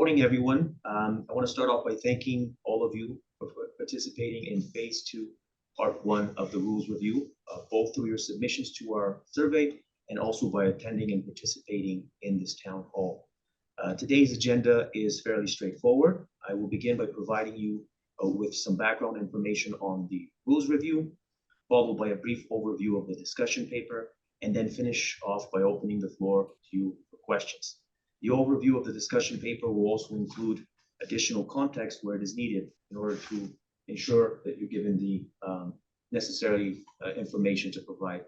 morning, everyone. I want to start off by thanking all of you for participating in phase 2, part 1 of the rules review, both through your submissions to our survey and also by attending and participating in this town hall. Today's agenda is fairly straightforward. I will begin by providing you with some background information on the rules review, followed by a brief overview of the discussion paper, and then finish off by opening the floor to you for questions. The overview of the discussion paper will also include additional context where it is needed in order to ensure that you're given the necessary information to provide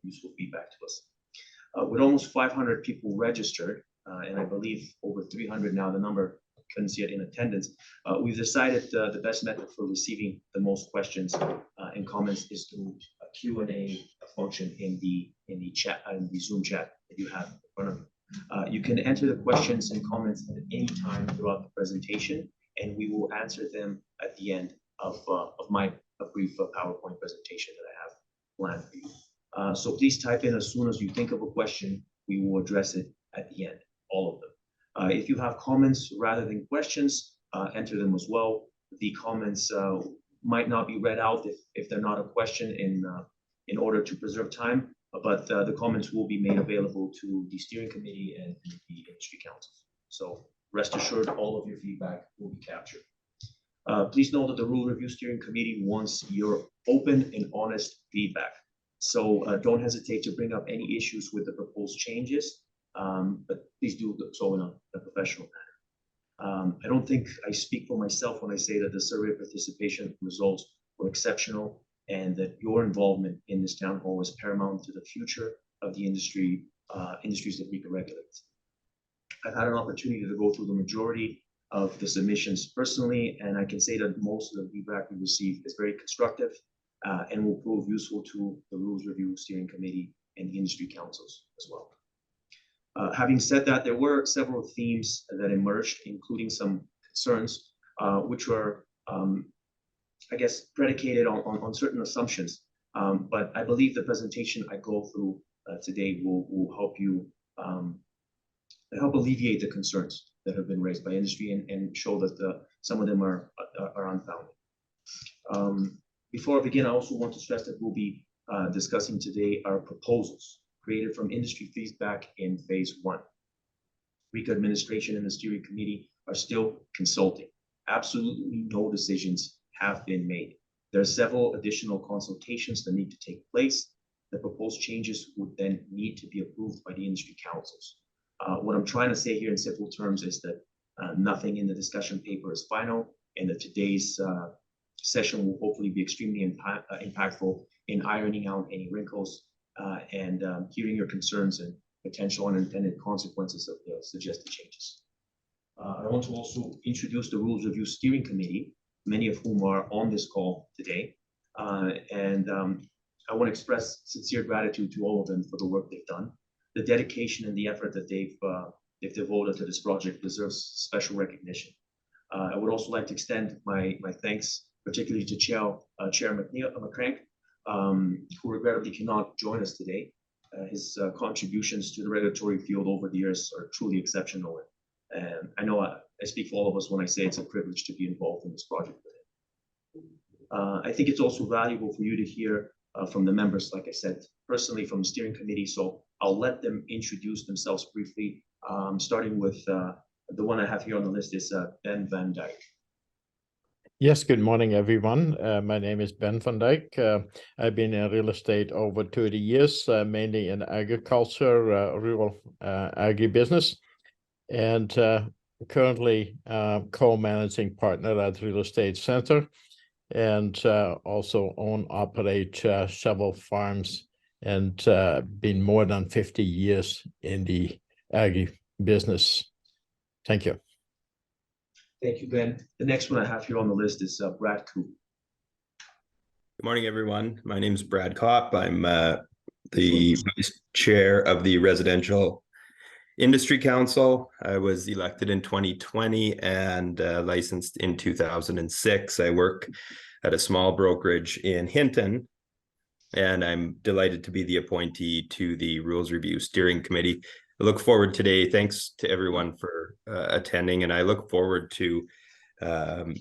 useful feedback to us. With almost 500 people registered, and I believe over 300 now, the number I couldn't see it in attendance, we've decided the best method for receiving the most questions and comments is through a Q&A function in the chat, in the Zoom chat that you have in front of you. You can enter the questions and comments at any time throughout the presentation, and we will answer them at the end of my brief PowerPoint presentation that I have planned for you. So please type in as soon as you think of a question. We will address it at the end, all of them. If you have comments rather than questions, enter them as well. The comments might not be read out if they're not a question in order to preserve time, but the comments will be made available to the steering committee and the industry councils. So rest assured, all of your feedback will be captured. Please know that the Rule Review Steering Committee wants your open and honest feedback. So don't hesitate to bring up any issues with the proposed changes, but please do so in a professional manner. I don't think I speak for myself when I say that the survey participation results were exceptional and that your involvement in this town hall is paramount to the future of the industries that RECA regulates. I've had an opportunity to go through the majority of the submissions personally, and I can say that most of the feedback we received is very constructive and will prove useful to the Rules Review Steering Committee and the industry councils as well. Having said that, there were several themes that emerged, including some concerns, which were I guess, predicated on certain assumptions. But I believe the presentation I go through today will help you help alleviate the concerns that have been raised by industry and show that some of them are unfounded. Before I begin, I also want to stress that we'll be discussing today our proposals created from industry feedback in phase 1. RECA administration and the steering committee are still consulting. Absolutely no decisions have been made. There are several additional consultations that need to take place. The proposed changes would then need to be approved by the industry councils. What I'm trying to say here in simple terms is that nothing in the discussion paper is final, and that today's session will hopefully be extremely impactful in ironing out any wrinkles and hearing your concerns and potential unintended consequences of the suggested changes. I want to also introduce the Rules Review Steering Committee, many of whom are on this call today. And I want to express sincere gratitude to all of them for the work they've done. The dedication and the effort that they've devoted to this project deserves special recognition. I would also like to extend my thanks, particularly to Chair McCrank, who regrettably cannot join us today. His contributions to the regulatory field over the years are truly exceptional. And I know I speak for all of us when I say it's a privilege to be involved in this project with him. I think it's also valuable for you to hear from the members, like I said, personally from the steering committee. So I'll let them introduce themselves briefly, starting with the one I have here on the list is Ben van Dijk. Yes, good morning, everyone. My name is Ben van Dijk. I've been in real estate over 30 years, mainly in agriculture, rural agribusiness, and currently co-managing partner at Real Estate Center, and also operate several farms, and been more than 50 years in the agribusiness. Thank you. Thank you, Ben. The next one I have here on the list is Brad Koop. Good morning, everyone. My name is Brad Kopp. I'm the vice chair of the Residential Industry Council. I was elected in 2020 and licensed in 2006. I work at a small brokerage in Hinton, and I'm delighted to be the appointee to the Rules Review Steering Committee. look forward today. Thanks to everyone for attending, and I look forward to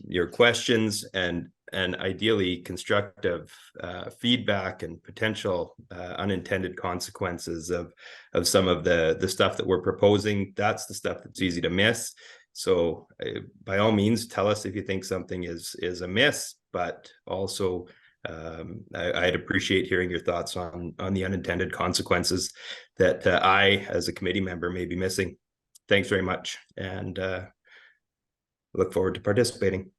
your questions and ideally constructive feedback and potential unintended consequences of some of the stuff that we're proposing. That's the stuff that's easy to miss. So by all means, tell us if you think something is amiss, but also I'd appreciate hearing your thoughts on the unintended consequences that I, as a committee member, may be missing. Thanks very much, and look forward to participating.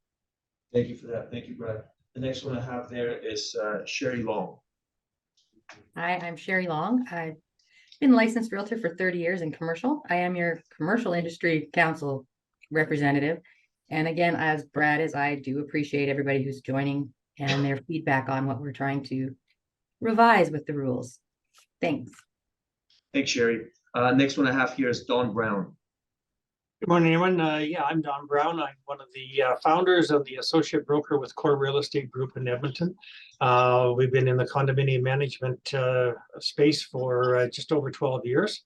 Thank you for that. Thank you, Brad. The next one I have there is Sherry Long. Hi, I'm Sherry Long. I've been a licensed realtor for 30 years in commercial. I am your commercial industry council representative. And again, as Brad is, I do appreciate everybody who's joining and their feedback on what we're trying to revise with the rules. Thanks. Thanks, Sherry. Next one I have here is Don Brown. Good morning, everyone. Yeah, I'm Don Brown. I'm one of the founders of the associate broker with Core Real Estate Group in Edmonton. We've been in the condominium management space for just over 12 years.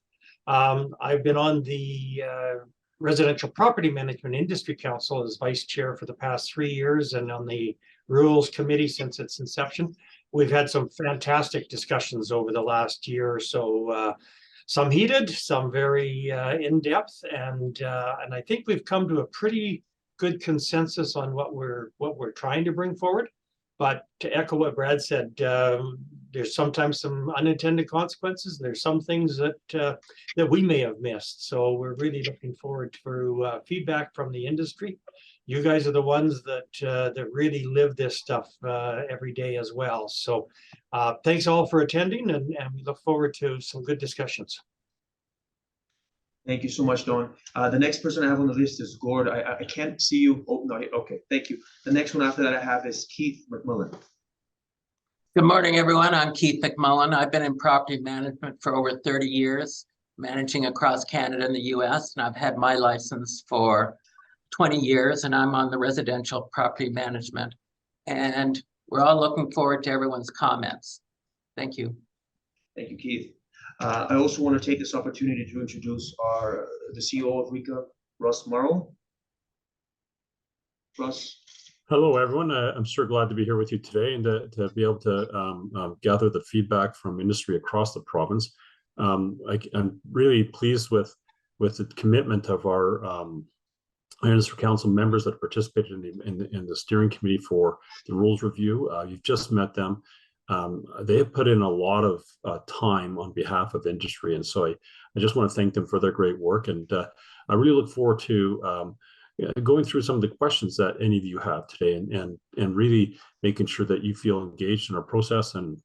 I've been on the Residential Property Management Industry Council as vice chair for the past 3 years, and on the Rules Committee since its inception. We've had some fantastic discussions over the last year or so. Some heated, some very in-depth, and I think we've come to a pretty good consensus on what we're trying to bring forward. But to echo what Brad said, there's sometimes some unintended consequences. There's some things that that we may have missed. So we're really looking forward to feedback from the industry. You guys are the ones that really live this stuff every day as well. So thanks all for attending, and we look forward to some good discussions. Thank you so much, Don. The next person I have on the list is Gord. I can't see you. Oh, no, okay, thank you. The next one after that I have is Keith McMillan. Good morning, everyone. I'm Keith McMullen. I've been in property management for over 30 years, managing across Canada and the US, and I've had my license for 20 years, and I'm on the residential property management. And we're all looking forward to everyone's comments. Thank you. Thank you, Keith. I also want to take this opportunity to introduce the CEO of RECA, Russ Morrow. Russ. Hello, everyone. I'm sure glad to be here with you today and to be able to gather the feedback from industry across the province. I'm really pleased with the commitment of our industry council members that participated in the steering committee for the rules review. You've just met them. They have put in a lot of time on behalf of industry, and so I just want to thank them for their great work. And I really look forward to going through some of the questions that any of you have today, and really making sure that you feel engaged in our process and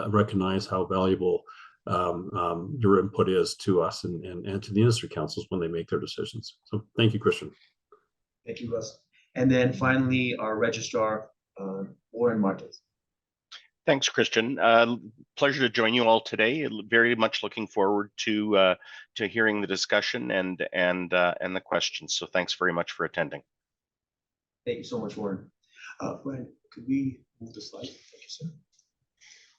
recognize how valuable your input is to us and to the industry councils when they make their decisions. So thank you, Christian. Thank you, Russ. And then finally, our registrar, Warren Martins. Thanks, Christian. Pleasure to join you all today. Very much looking forward to hearing the discussion and the questions. So thanks very much for attending. Thank you so much, Warren. Brian, could we move the slide? Thank you, sir.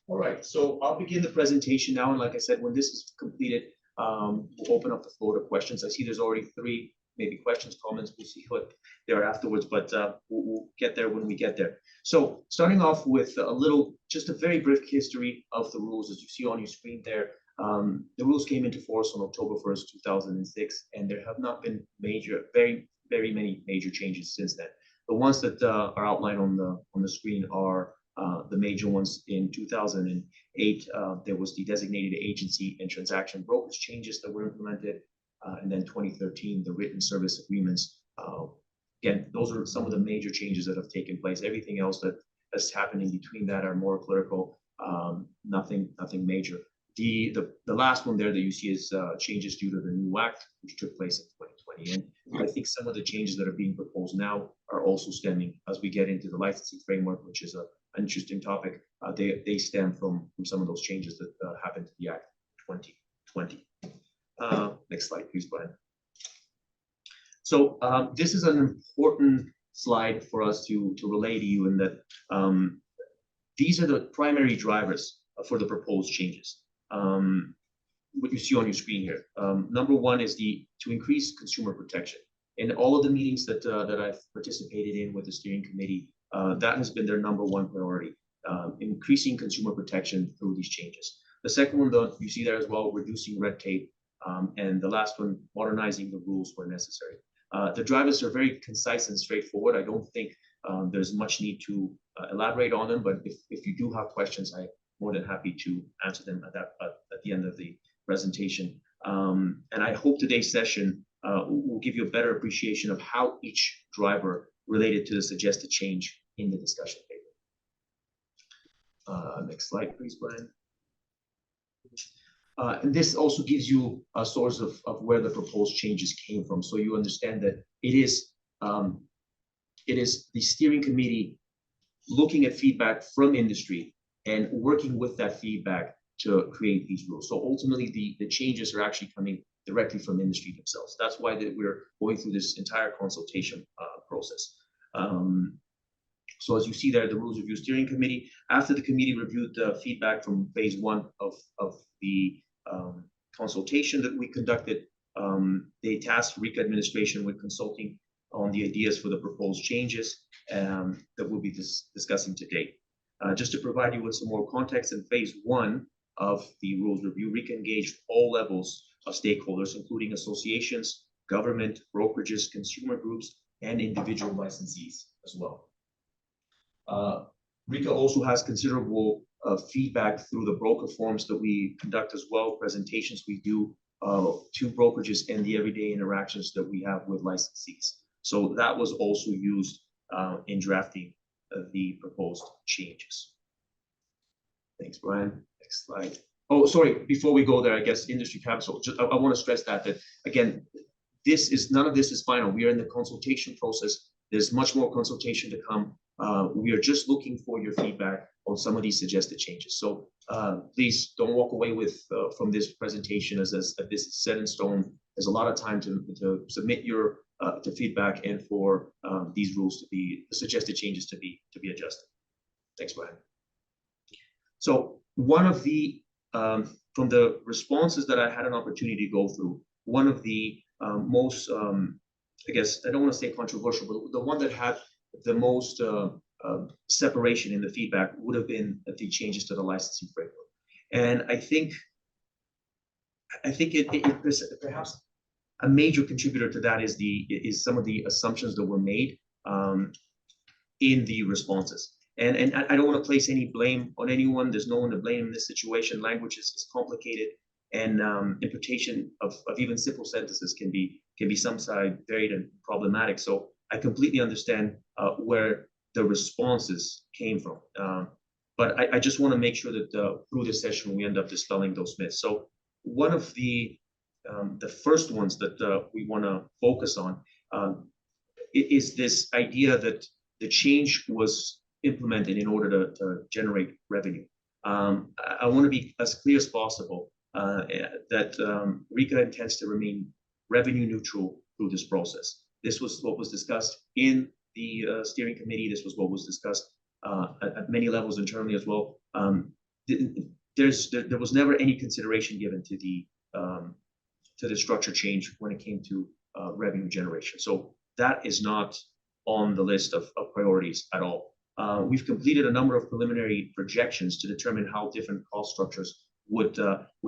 All right, so I'll begin the presentation now. And like I said, when this is completed, we'll open up the floor to questions. I see there's already 3 maybe questions, comments. We'll see what there are afterwards, but we'll get there when we get there. So starting off with just a very brief history of the rules. As you see on your screen there, the rules came into force on October 1st, 2006, and there have not been very many major changes since then. The ones that are outlined on the screen are the major ones. In 2008, there was the designated agency and transaction brokerage changes that were implemented. And then 2013, the written service agreements. Again, those are some of the major changes that have taken place. Everything else that has happened in between that are more clerical, nothing major. The last one there that you see is changes due to the new act, which took place in 2020. And I think some of the changes that are being proposed now are also stemming, as we get into the licensing framework, which is an interesting topic. They stem from some of those changes that happened to the act in 2020. Next slide, please, Brian. So this is an important slide for us to relay to you, in that these are the primary drivers for the proposed changes. what you see on your screen here. Number one is to increase consumer protection. In all of the meetings that I've participated in with the steering committee, that has been their number one priority, increasing consumer protection through these changes. The second one, though, you see there as well, reducing red tape, and the last one, modernizing the rules where necessary. The drivers are very concise and straightforward. I don't think there's much need to elaborate on them, but if you do have questions, I'm more than happy to answer them at the end of the presentation. And I hope today's session will give you a better appreciation of how each driver related to the suggested change in the discussion paper. Next slide, please, Brian. And this also gives you a source of where the proposed changes came from, so you understand that it is the steering committee looking at feedback from industry and working with that feedback to create these rules. So ultimately, the changes are actually coming directly from industry themselves. That's why we're going through this entire consultation process. So as you see there, the Rules Review Steering Committee, after the committee reviewed the feedback from phase one of the consultation that we conducted, they tasked RECA administration with consulting on the ideas for the proposed changes that we'll be discussing today. Just to provide you with some more context, in phase one of the rules review, RECA engaged all levels of stakeholders, including associations, government, brokerages, consumer groups, and individual licensees as well. RECA also has considerable feedback through the broker forums that we conduct as well, presentations we do to brokerages, and the everyday interactions that we have with licensees. So that was also used in drafting the proposed changes. Thanks, Brian. Next slide. Oh, sorry, before we go there, I guess industry council, I want to stress that again, none of this is final. We are in the consultation process. There's much more consultation to come. We are just looking for your feedback on some of these suggested changes. So please don't walk away from this presentation as this is set in stone. There's a lot of time to submit your feedback and for these rules the suggested changes to be adjusted. Thanks, Brian. So one of the from the responses that I had an opportunity to go through, one of the most I guess I don't want to say controversial, but the one that had the most separation in the feedback would have been the changes to the licensing framework. And I think it perhaps a major contributor to that is some of the assumptions that were made in the responses. And I don't want to place any blame on anyone. There's no one to blame in this situation. Language is complicated, and interpretation of even simple sentences can be sometimes varied and problematic. So I completely understand where the responses came from. But I just want to make sure that through this session we end up dispelling those myths. So one of the first ones that we want to focus on is this idea that the change was implemented in order to generate revenue. I want to be as clear as possible that RECA intends to remain revenue neutral through this process. This was what was discussed in the steering committee. This was what was discussed at many levels internally as well. There was never any consideration given to the structure change when it came to revenue generation. So that is not on the list of priorities at all. We've completed a number of preliminary projections to determine how different cost structures would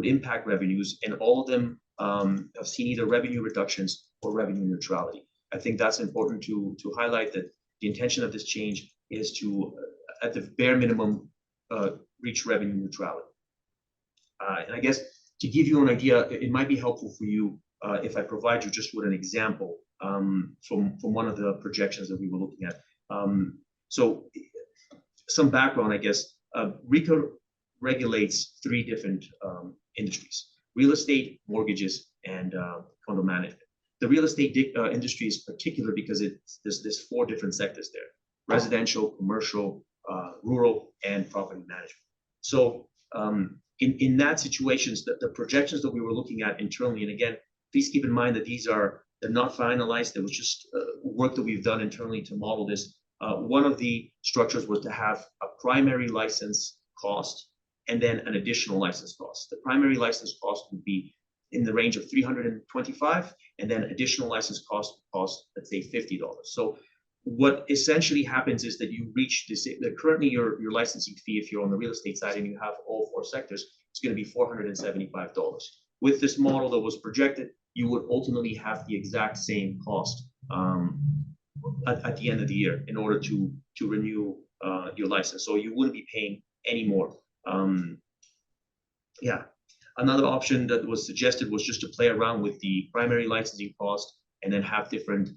impact revenues, and all of them have seen either revenue reductions or revenue neutrality. I think that's important to highlight, that the intention of this change is to, at the bare minimum, reach revenue neutrality. And I guess to give you an idea, it might be helpful for you if I provide you just with an example from one of the projections that we were looking at. So some background, I guess. RECA regulates three different industries: real estate, mortgages, and condo management. The real estate industry is particular because there's four different sectors there: residential, commercial, rural, and property management. So in that situations, the projections that we were looking at internally, and again, please keep in mind that they're not finalized. There was just work that we've done internally to model this. One of the structures was to have a primary license cost and then an additional license cost. The primary license cost would be in the range of $325, and then additional license cost, let's say $50. So what essentially happens is that you reach this, currently your licensing fee, if you're on the real estate side and you have all 4 sectors, it's going to be $475. With this model that was projected, you would ultimately have the exact same cost at the end of the year in order to renew your license. So you wouldn't be paying any more. Yeah. Another option that was suggested was just to play around with the primary licensing cost and then have different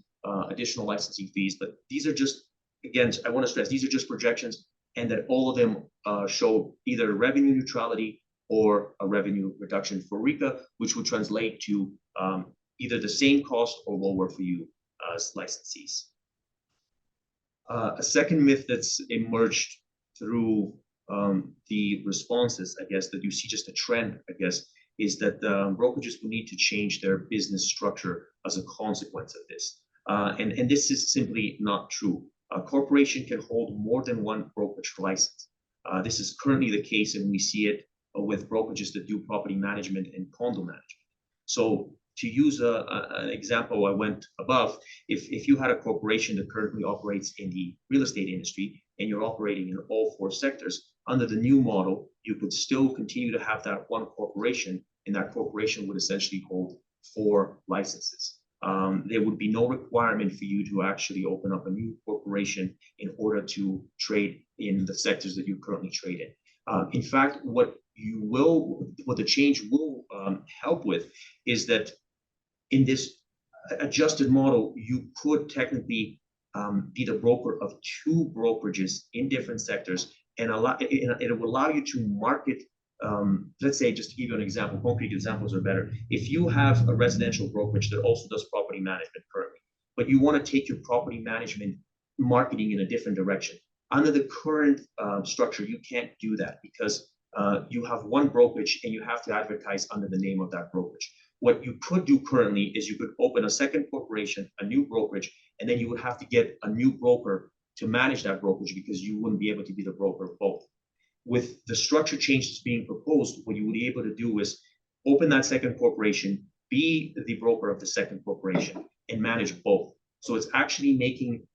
additional licensing fees. But these are just, again, I want to stress, these are just projections, and that all of them show either revenue neutrality or a revenue reduction for RECA, which would translate to either the same cost or lower for you as licensees. A second myth that's emerged through the responses, I guess, that you see just a trend, I guess, is that brokerages will need to change their business structure as a consequence of this. And this is simply not true. A corporation can hold more than one brokerage license. This is currently the case, and we see it with brokerages that do property management and condo management. So to use an example I went above, if you had a corporation that currently operates in the real estate industry and you're operating in all 4 sectors, under the new model, you could still continue to have that one corporation, and that corporation would essentially hold 4 licenses. There would be no requirement for you to actually open up a new corporation in order to trade in the sectors that you currently trade in. In fact, what the change will help with is that in this adjusted model, you could technically be the broker of 2 brokerages in different sectors, and it will allow you to market. Let's say, just to give you an example, concrete examples are better. If you have a residential brokerage that also does property management currently, but you want to take your property management marketing in a different direction, under the current structure, you can't do that because you have one brokerage and you have to advertise under the name of that brokerage. What you could do currently is you could open a second corporation, a new brokerage, and then you would have to get a new broker to manage that brokerage because you wouldn't be able to be the broker of both. With the structure changes being proposed, what you would be able to do is open that second corporation, be the broker of the second corporation, and manage both. So it's actually making,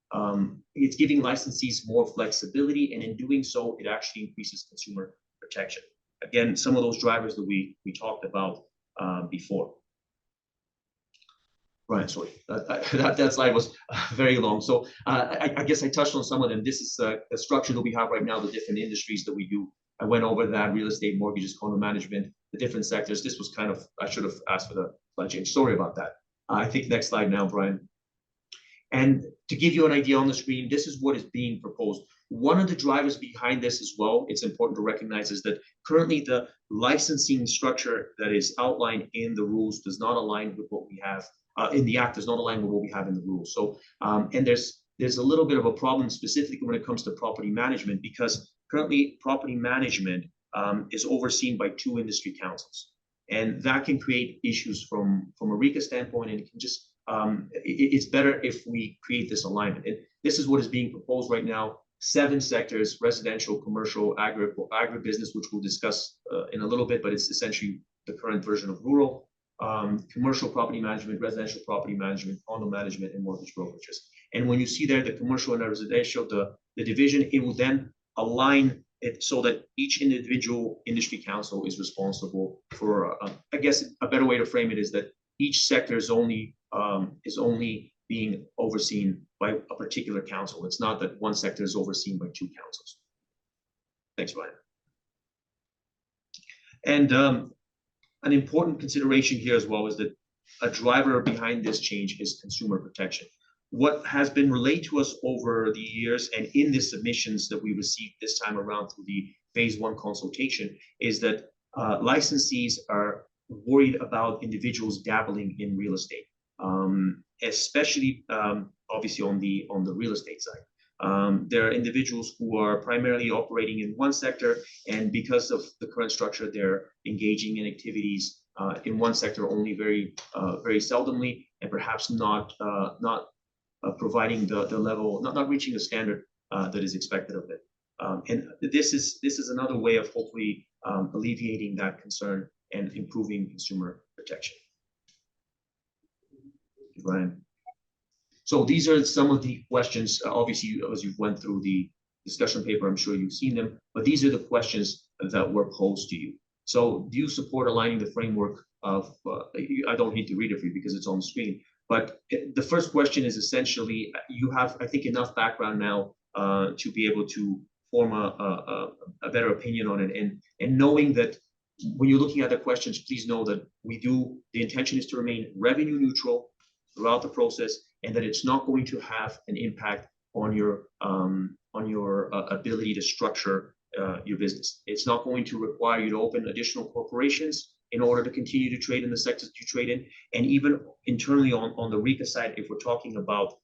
it's giving licensees more flexibility, and in doing so, it actually increases consumer protection. Again, some of those drivers that we talked about before. Right, sorry, that slide was very long. So I guess I touched on some of them. This is the structure that we have right now, the different industries that we do. I went over that: real estate, mortgages, condo management, the different sectors. This was kind of, I should have asked for the slide change. Sorry about that. I think next slide now, Brian. And to give you an idea on the screen, this is what is being proposed. One of the drivers behind this as well, it's important to recognize, is that currently the licensing structure that is outlined in the rules does not align with what we have in the Act, does not align with what we have in the rules. So, and there's a little bit of a problem specifically when it comes to property management, because currently property management is overseen by 2 industry councils. And that can create issues from a RECA standpoint, and it can just, it's better if we create this alignment. And this is what is being proposed right now: 7 sectors: residential, commercial, agribusiness, which we'll discuss in a little bit, but it's essentially the current version of rural, commercial property management, residential property management, condo management, and mortgage brokerages. And when you see there the commercial and residential, the division, it will then align it so that each individual industry council is responsible for, I guess a better way to frame it is that each sector is only being overseen by a particular council. It's not that one sector is overseen by 2 councils. Thanks, Ryan. And an important consideration here as well is that a driver behind this change is consumer protection. What has been relayed to us over the years and in the submissions that we received this time around through the phase 1 consultation is that licensees are worried about individuals dabbling in real estate, especially obviously on the real estate side. There are individuals who are primarily operating in one sector, and because of the current structure, they're engaging in activities in one sector only very seldomly, and perhaps not providing the level, not reaching the standard that is expected of it. And this is another way of hopefully alleviating that concern and improving consumer protection. Brian. So these are some of the questions. Obviously, as you went through the discussion paper, I'm sure you've seen them, but these are the questions that were posed to you. So do you support aligning the framework of, I don't need to read it for you because it's on the screen, but the first question is essentially, you have, I think, enough background now to be able to form a better opinion on it. And knowing that when you're looking at the questions, please know that the intention is to remain revenue neutral throughout the process, and that it's not going to have an impact on your ability to structure your business. It's not going to require you to open additional corporations in order to continue to trade in the sectors you trade in. And even internally on the RECA side, if we're talking about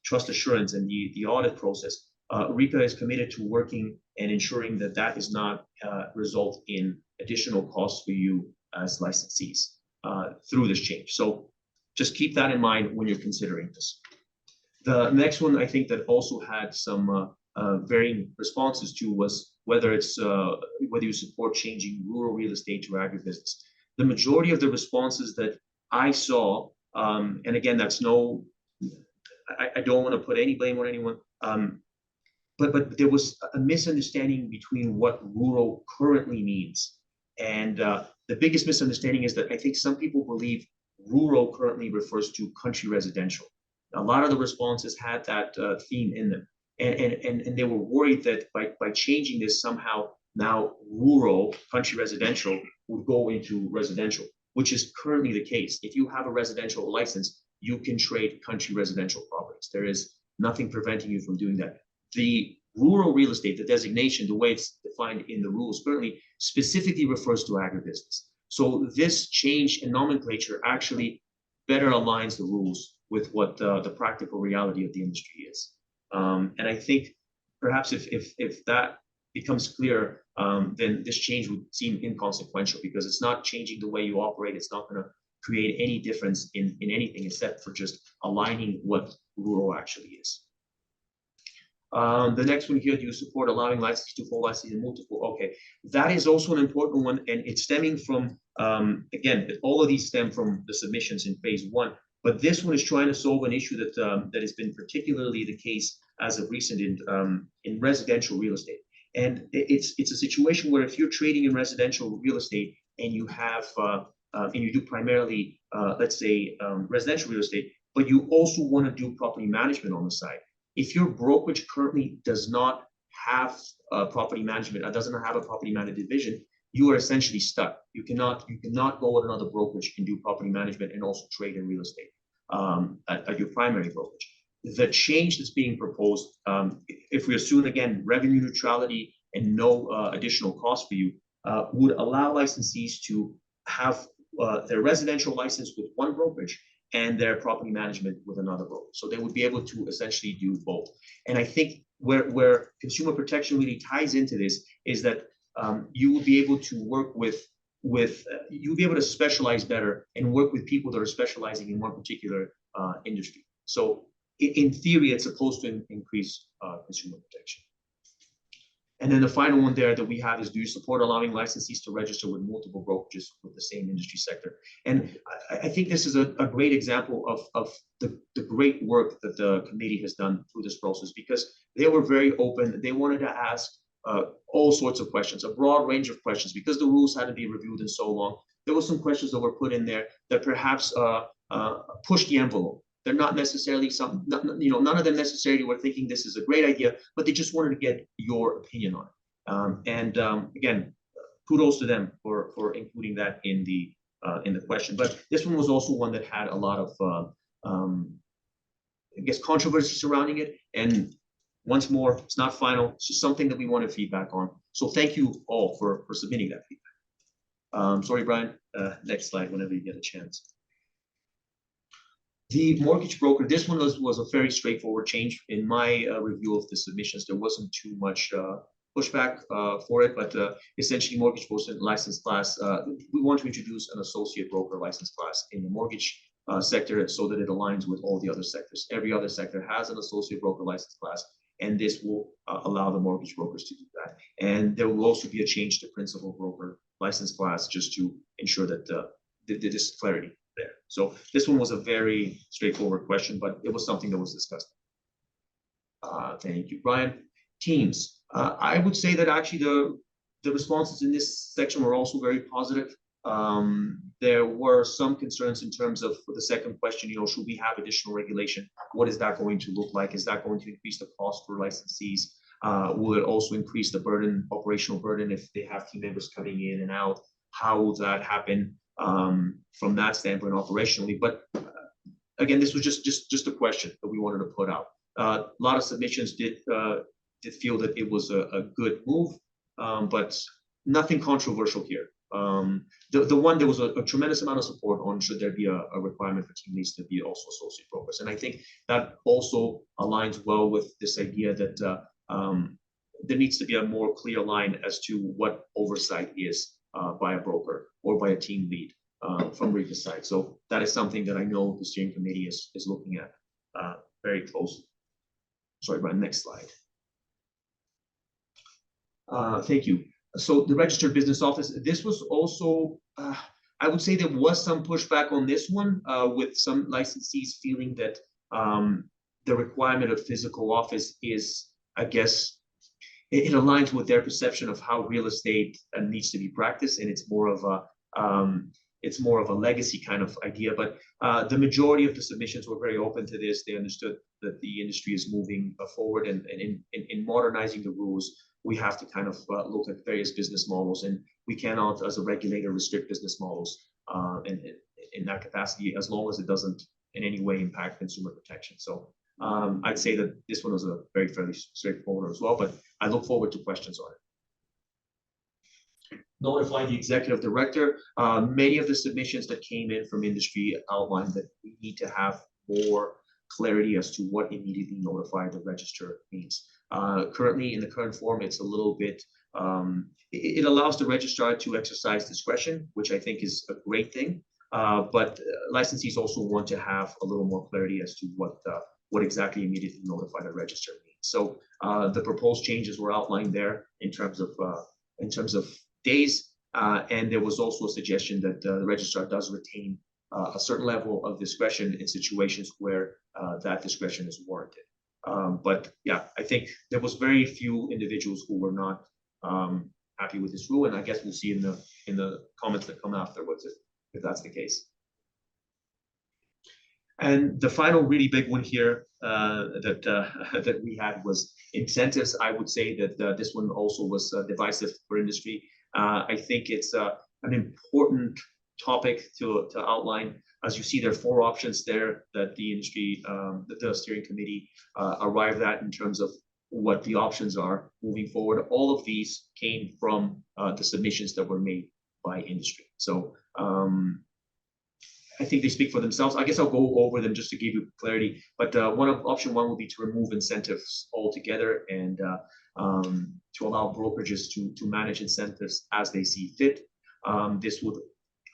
trust assurance and the audit process, RECA is committed to working and ensuring that that does not result in additional costs for you as licensees through this change. So just keep that in mind when you're considering this. The next one I think that also had some varying responses to was whether you support changing rural real estate to agribusiness. The majority of the responses that I saw, and again, that's no, I don't want to put any blame on anyone, but there was a misunderstanding between what rural currently means. And the biggest misunderstanding is that I think some people believe rural currently refers to country residential. A lot of the responses had that theme in them. And they were worried that by changing this somehow now rural country residential would go into residential, which is currently the case. If you have a residential license, you can trade country residential properties. There is nothing preventing you from doing that. The rural real estate, the designation, the way it's defined in the rules currently specifically refers to agribusiness. So this change in nomenclature actually better aligns the rules with what the practical reality of the industry is. And I think perhaps if that becomes clear, then this change would seem inconsequential because it's not changing the way you operate. It's not going to create any difference in anything except for just aligning what rural actually is. The next one here, do you support allowing licenses to full licenses in multiple? Okay, that is also an important one, and it's stemming from, again, all of these stem from the submissions in phase one, but this one is trying to solve an issue that that has been particularly the case as of recent in residential real estate. And it's a situation where if you're trading in residential real estate and you have and you do primarily, let's say, residential real estate, but you also want to do property management on the side. If your brokerage currently does not have property management, doesn't have a property management division, you are essentially stuck. You cannot go with another brokerage and do property management and also trade in real estate at your primary brokerage. The change that's being proposed, if we assume again revenue neutrality and no additional cost for you, would allow licensees to have their residential license with one brokerage and their property management with another broker. So they would be able to essentially do both. And I think where consumer protection really ties into this is that you will be able to work you'll be able to specialize better and work with people that are specializing in one particular industry. So in theory, it's supposed to increase consumer protection. And then the final one there that we have is, do you support allowing licensees to register with multiple brokerages with the same industry sector? And I think this is a great example of the great work that the committee has done through this process, because they were very open. They wanted to ask all sorts of questions, a broad range of questions, because the rules had to be reviewed in so long. There were some questions that were put in there that perhaps pushed the envelope. They're not necessarily none of them necessarily were thinking this is a great idea, but they just wanted to get your opinion on it. Again, kudos to them for including that in the question. But this one was also one that had a lot of, I guess, controversy surrounding it. And once more, it's not final. It's just something that we wanted feedback on. So thank you all for submitting that feedback. Sorry, Brian. Next slide, whenever you get a chance. The mortgage broker, this one was a very straightforward change. In my review of the submissions, there wasn't too much pushback for it, but essentially mortgage broker license class, we want to introduce an associate broker license class in the mortgage sector so that it aligns with all the other sectors. Every other sector has an associate broker license class, and this will allow the mortgage brokers to do that. And there will also be a change to principal broker license class just to ensure that there's clarity there. So this one was a very straightforward question, but it was something that was discussed. Thank you, Brian. Teams. I would say that actually the responses in this section were also very positive. There were some concerns in terms of for the second question, should we have additional regulation? What is that going to look like? Is that going to increase the cost for licensees? Will it also increase the burden, operational burden, if they have team members coming in and out? How will that happen from that standpoint operationally? But again, this was just a question that we wanted to put out. A lot of submissions did feel that it was a good move, but nothing controversial here. The one there was a tremendous amount of support on should there be a requirement for team leads to be also associate brokers, and I think that also aligns well with this idea that there needs to be a more clear line as to what oversight is by a broker or by a team lead from RECA's side. So that is something that I know the steering committee is looking at very closely. Sorry, Brian, next slide. Thank you. So the registered business office, this was also, I would say there was some pushback on this one with some licensees feeling that the requirement of physical office is, I guess, it aligns with their perception of how real estate needs to be practiced, and it's more of a legacy kind of idea. But the majority of the submissions were very open to this. They understood that the industry is moving forward, and in modernizing the rules, we have to kind of look at various business models, and we cannot, as a regulator, restrict business models in that capacity as long as it doesn't in any way impact consumer protection. So I'd say that this one was a fairly straightforward as well, but I look forward to questions on it. Notify the executive director. Many of the submissions that came in from industry outlined that we need to have more clarity as to what immediately notify the register means. Currently, in the current form, it's a little bit, it allows the registrar to exercise discretion, which I think is a great thing. But licensees also want to have a little more clarity as to what exactly immediately notify the register means. So the proposed changes were outlined there in terms of days, and there was also a suggestion that the registrar does retain a certain level of discretion in situations where that discretion is warranted. But yeah, I think there was very few individuals who were not happy with this rule, and I guess we'll see in the comments that come afterwards if that's the case. And the final really big one here that we had was incentives. I would say that this one also was divisive for industry. I think it's an important topic to outline. As you see, there are 4 options there that the industry, the steering committee arrived at in terms of what the options are moving forward. All of these came from the submissions that were made by industry. So I think they speak for themselves. I guess I'll go over them just to give you clarity. But option one would be to remove incentives altogether and to allow brokerages to manage incentives as they see fit. This would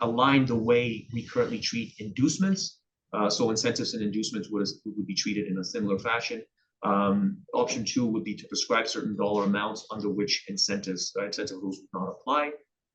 align the way we currently treat inducements. So incentives and inducements would be treated in a similar fashion. Option 2 would be to prescribe certain dollar amounts under which incentive rules would not apply.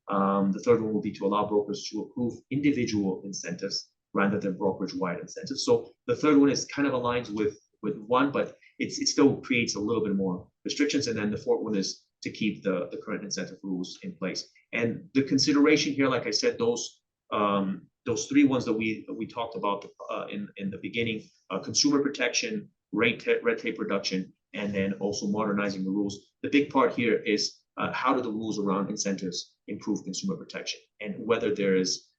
The third one will be to allow brokers to approve individual incentives rather than brokerage-wide incentives. So the third one is kind of aligns with one, but it still creates a little bit more restrictions. And then the fourth one is to keep the current incentive rules in place. And the consideration here, like I said, those 3 ones that we talked about in the beginning, consumer protection, red tape reduction, and then also modernizing the rules. The big part here is how do the rules around incentives improve consumer protection, and whether there's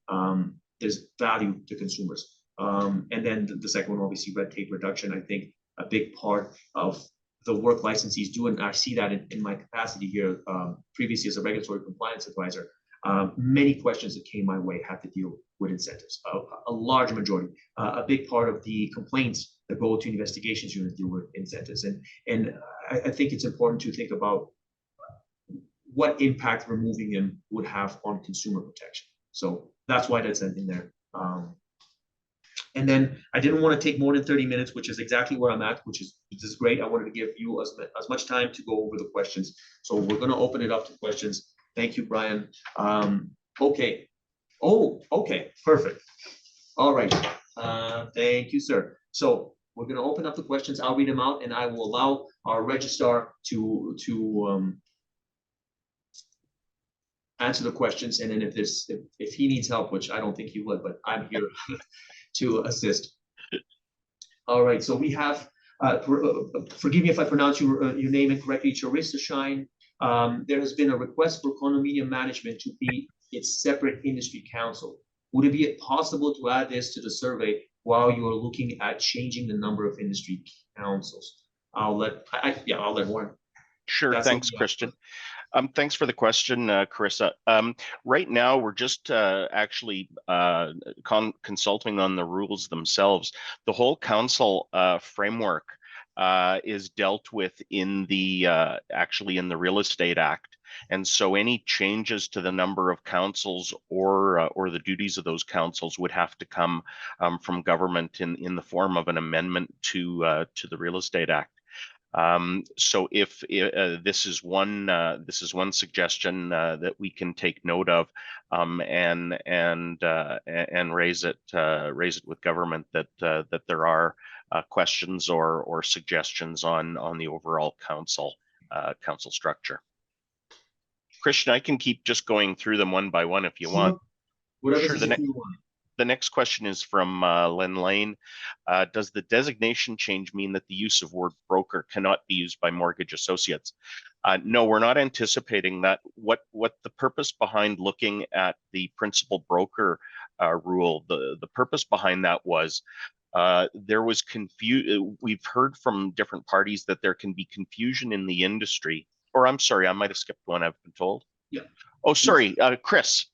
value to consumers. And then the second one, obviously, red tape reduction. I think a big part of the work licensees do, and I see that in my capacity here, previously as a regulatory compliance advisor, many questions that came my way had to deal with incentives. A large majority, a big part of the complaints that go to investigations units deal with incentives. And I think it's important to think about what impact removing them would have on consumer protection. So that's why that's in there. And then I didn't want to take more than 30 minutes, which is exactly where I'm at, which is great. I wanted to give you as much time to go over the questions. So we're going to open it up to questions. Thank you, Brian. Okay. Oh, okay, perfect. All right. Thank you, sir. So we're going to open up the questions. I'll read them out, and I will allow our registrar to answer the questions. And then if he needs help, which I don't think he would, but I'm here to assist. All right. So we have. Forgive me if I pronounce your name incorrectly. Charissa Shine. There has been a request for condominium management to be its separate industry council. Would it be possible to add this to the survey while you are looking at changing the number of industry councils? I'll let Warren. Sure, thanks, Christian. Thanks for the question, Carissa. Right now, we're just actually consulting on the rules themselves. The whole council framework is dealt with in the actually in the Real Estate Act. And so any changes to the number of councils or the duties of those councils would have to come from government in the form of an amendment to the Real Estate Act. So if this is one suggestion that we can take note of and raise it with government that there are questions or suggestions on the overall council structure. Christian, I can keep just going through them one by one if you want. Whatever Sure. you want. The next question is from Len Lane. Does the designation change mean that the use of word broker cannot be used by mortgage associates? No, we're not anticipating that. What the purpose behind looking at the principal broker rule, the purpose behind that was there was we've heard from different parties that there can be confusion in the industry. Or I'm sorry, I might have skipped one, I've been told. Yeah. Oh, sorry, Chris.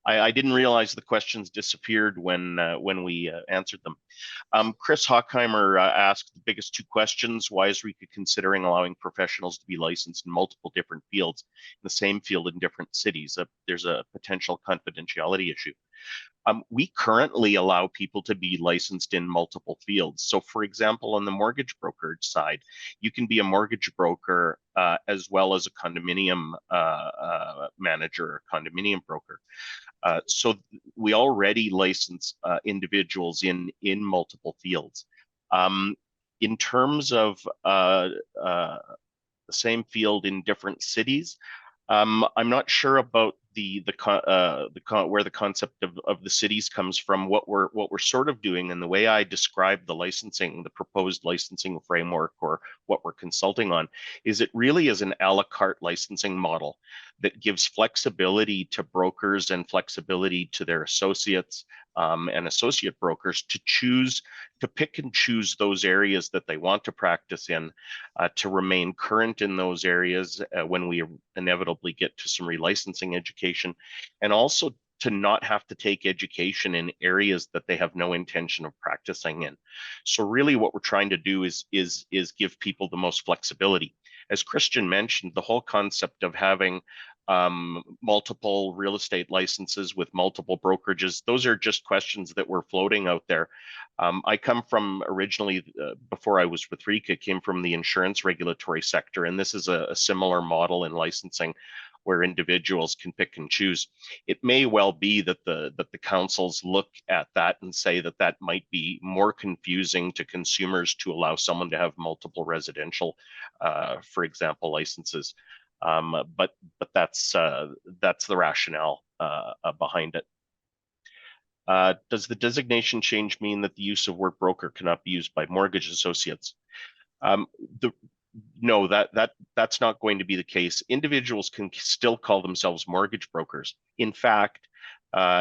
I didn't realize the questions disappeared when we answered them. Chris Hockheimer asked the biggest two questions. Why is RECA considering allowing professionals to be licensed in multiple different fields in the same field in different cities? There's a potential confidentiality issue. We currently allow people to be licensed in multiple fields. So for example, on the mortgage brokerage side, you can be a mortgage broker as well as a condominium manager or condominium broker. So we already license individuals in multiple fields. In terms of the same field in different cities, I'm not sure about where the concept of the cities comes from. What we're sort of doing, and the way I describe the licensing, the proposed licensing framework, or what we're consulting on, is it really is an a la carte licensing model that gives flexibility to brokers and flexibility to their associates and associate brokers to pick and choose those areas that they want to practice in, to remain current in those areas when we inevitably get to some relicensing education, and also to not have to take education in areas that they have no intention of practicing in. So really what we're trying to do is give people the most flexibility. As Christian mentioned, the whole concept of having multiple real estate licenses with multiple brokerages, those are just questions that were floating out there. I come from originally, before I was with RECA, came from the insurance regulatory sector, and this is a similar model in licensing where individuals can pick and choose. It may well be that the councils look at that and say that that might be more confusing to consumers to allow someone to have multiple residential, for example, licenses. But that's the rationale behind it. Does the designation change mean that the use of word broker cannot be used by mortgage associates? No, that's not going to be the case. Individuals can still call themselves mortgage brokers. In fact,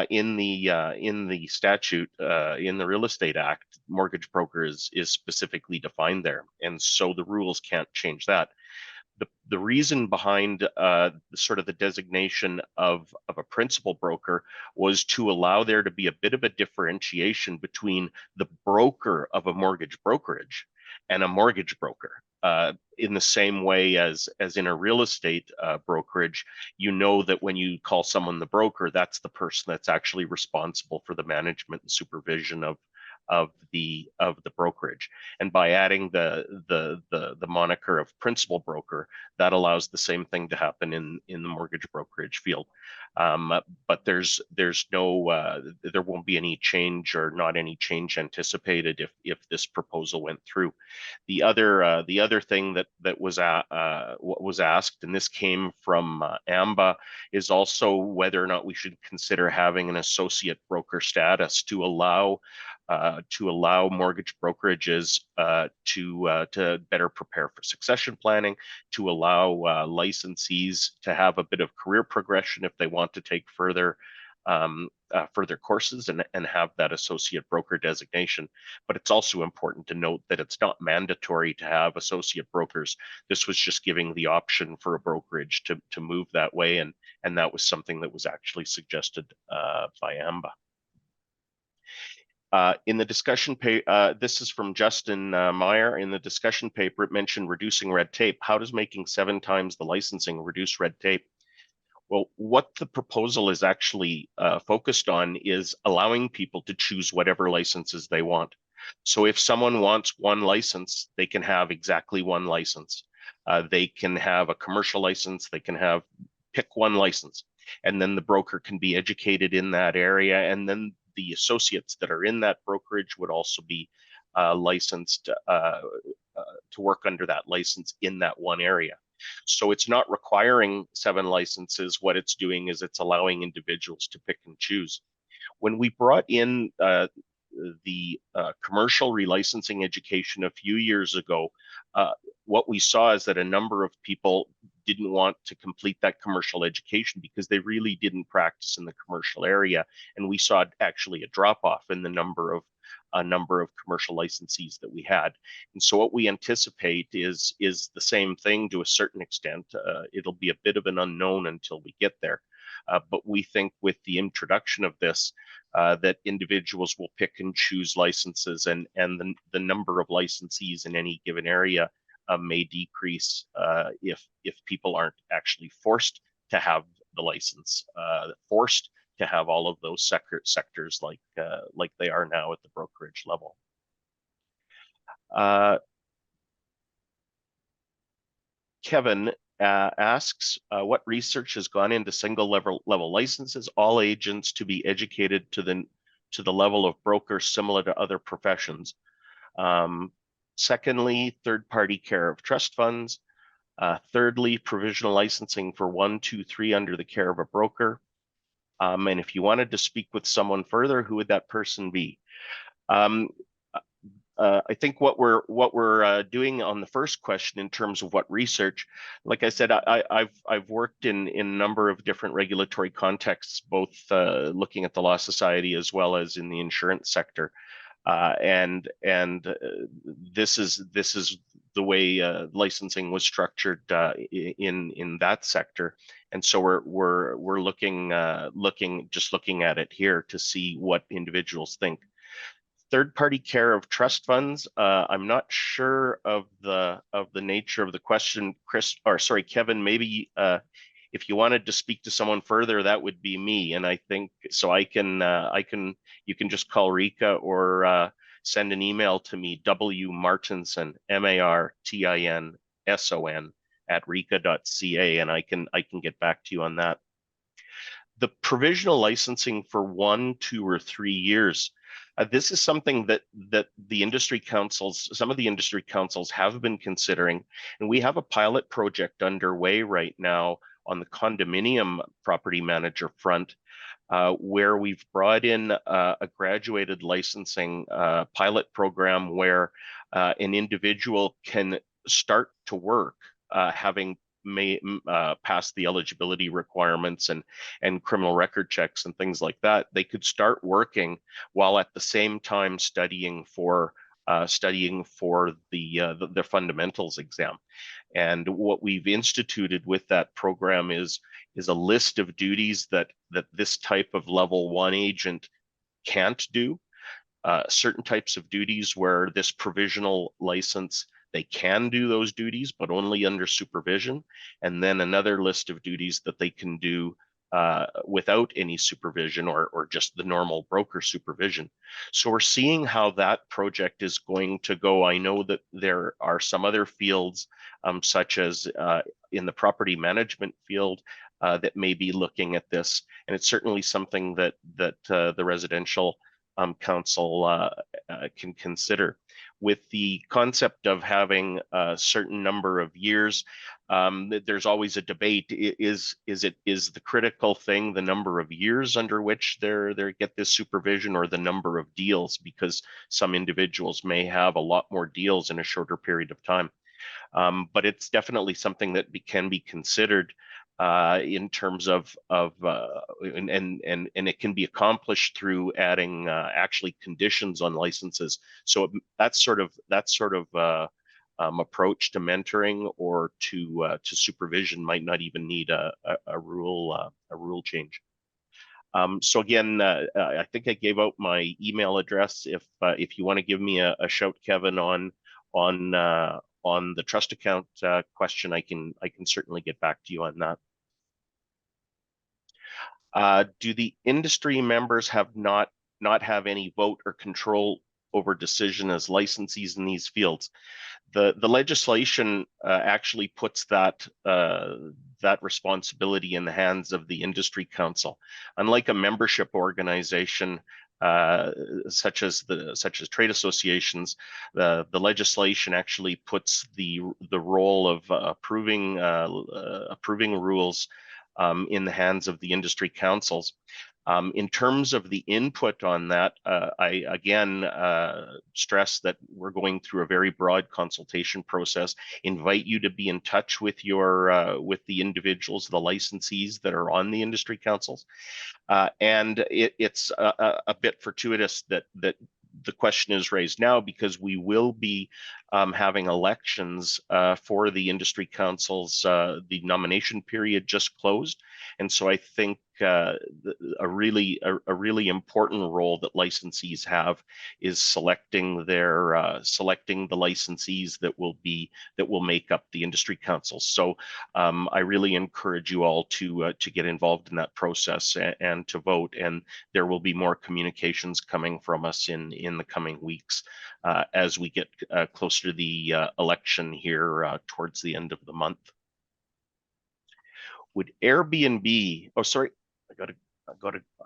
in the statute, in the Real Estate Act, mortgage broker is specifically defined there, and so the rules can't change that. The reason behind sort of the designation of a principal broker was to allow there to be a bit of a differentiation between the broker of a mortgage brokerage and a mortgage broker. In the same way as in a real estate brokerage, you know that when you call someone the broker, that's the person that's actually responsible for the management and supervision the brokerage. And by adding the moniker of principal broker, that allows the same thing to happen in the mortgage brokerage field. But there's no there won't be any change, or not any change anticipated if this proposal went through. The other thing that was what was asked, and this came from AMBA, is also whether or not we should consider having an associate broker status to allow mortgage brokerages to better prepare for succession planning, to allow licensees to have a bit of career progression if they want to take further courses and have that associate broker designation. But it's also important to note that it's not mandatory to have associate brokers. This was just giving the option for a brokerage to move that way, and that was something that was actually suggested by AMBA. In the discussion paper, this is from Justin Meyer. In the discussion paper, it mentioned reducing red tape. How does making 7 times the licensing reduce red tape? Well, what the proposal is actually focused on is allowing people to choose whatever licenses they want. So if someone wants 1 license, they can have exactly 1 license. They can have a commercial license, they can pick 1 license, and then the broker can be educated in that area, and then the associates that are in that brokerage would also be licensed to work under that license in that one area. So it's not requiring 7 licenses. What it's doing is it's allowing individuals to pick and choose. When we brought in the commercial relicensing education a few years ago, what we saw is that a number of people didn't want to complete that commercial education because they really didn't practice in the commercial area, and we saw actually a drop-off in the number of commercial licensees that we had. And so what we anticipate is the same thing to a certain extent. It'll be a bit of an unknown until we get there. But we think with the introduction of this, that individuals will pick and choose licenses, and the number of licensees in any given area may decrease if people aren't actually forced to have the license, forced to have all of those sectors like they are now at the brokerage level. Kevin asks, what research has gone into single level licenses, all agents to be educated to the level of broker similar to other professions? Secondly, third-party care of trust funds. Thirdly, provisional licensing for 1, 2, 3 under the care of a broker. And if you wanted to speak with someone further, who would that person be? I think what we're doing on the first question in terms of what research, like I said, I've worked in a number of different regulatory contexts, both looking at the Law Society as well as in the insurance sector, and this is the way licensing was structured in that sector, and so we're looking at it here to see what individuals think. Third-party care of trust funds. I'm not sure of the nature of the question, Chris, or sorry, Kevin. Maybe if you wanted to speak to someone further, that would be me. And I think so. You can just call RECA or send an email to me, wmartinson, MARTINSON @reca.ca, and I can get back to you on that. The provisional licensing for 1, 2, or 3 years. This is something that some of the industry councils have been considering, and we have a pilot project underway right now on the condominium property manager front, where we've brought in a graduated licensing pilot program where an individual can start to work having pass the eligibility requirements and criminal record checks and things like that. They could start working while at the same time studying for the fundamentals exam. And what we've instituted with that program is a list of duties that this type of level 1 agent can't do, certain types of duties where this provisional license, they can do those duties, but only under supervision. And then another list of duties that they can do without any supervision or just the normal broker supervision. So we're seeing how that project is going to go. I know that there are some other fields, such as in the property management field, that may be looking at this, and it's certainly something that the residential council can consider. With the concept of having a certain number of years, there's always a debate. Is the critical thing the number of years under which they get this supervision, or the number of deals? Because some individuals may have a lot more deals in a shorter period of time. But it's definitely something that can be considered in terms of and it can be accomplished through adding actually conditions on licenses. So that sort of approach to mentoring or to supervision might not even need a rule change. So again, I think I gave out my email address. If you want to give me a shout, Kevin, on the trust account question, I can certainly get back to you on that. Do the industry members have not have any vote or control over decision as licensees in these fields? The legislation actually puts that responsibility in the hands of the industry council. Unlike a membership organization, such as trade associations, the legislation actually puts the role of approving rules in the hands of the industry councils. In terms of the input on that, I again stress that we're going through a very broad consultation process. Invite you to be in touch with with the individuals, the licensees that are on the industry councils. And it's a bit fortuitous that the question is raised now, because we will be having elections for the industry councils. The nomination period just closed, and so I think a really important role that licensees have is selecting the licensees that will make up the industry councils. So I really encourage you all to get involved in that process and to vote. And there will be more communications coming from us in the coming weeks as we get closer to the election here towards the end of the month. Would Airbnb? Oh, sorry.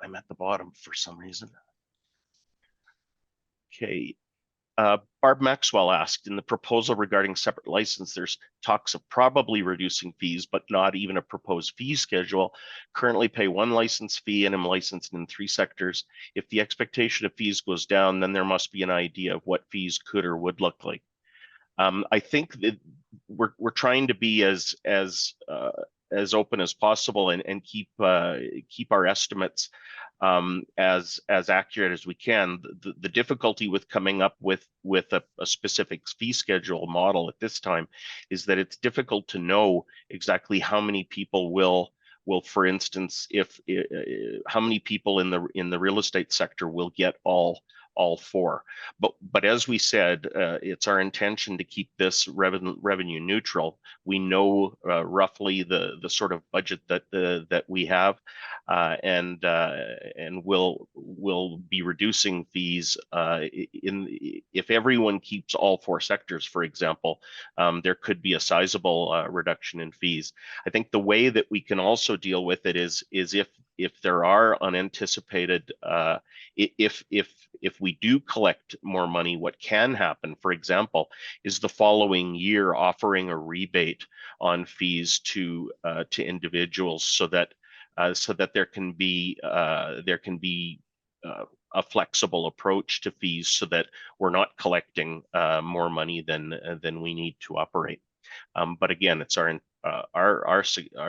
I'm at the bottom for some reason. Okay. Barb Maxwell asked, in the proposal regarding separate license, there's talks of probably reducing fees, but not even a proposed fee schedule. Currently pay one license fee and am licensed in 3 sectors. If the expectation of fees goes down, then there must be an idea of what fees could or would look like. I think that we're trying to be as open as possible and keep our estimates as accurate as we can. The difficulty with coming up with a specific fee schedule model at this time is that it's difficult to know exactly how many people will, for instance, how many people in the real estate sector will get all 4. But as we said, it's our intention to keep this revenue neutral. We know roughly the sort of budget that we have, and we'll be reducing fees if everyone keeps all 4 sectors, for example. There could be a sizable reduction in fees. I think the way that we can also deal with it is if there are unanticipated, if we do collect more money, what can happen, for example, is the following year offering a rebate on fees to individuals, so that there can be a flexible approach to fees, so that we're not collecting more money than we need to operate. But again, it's our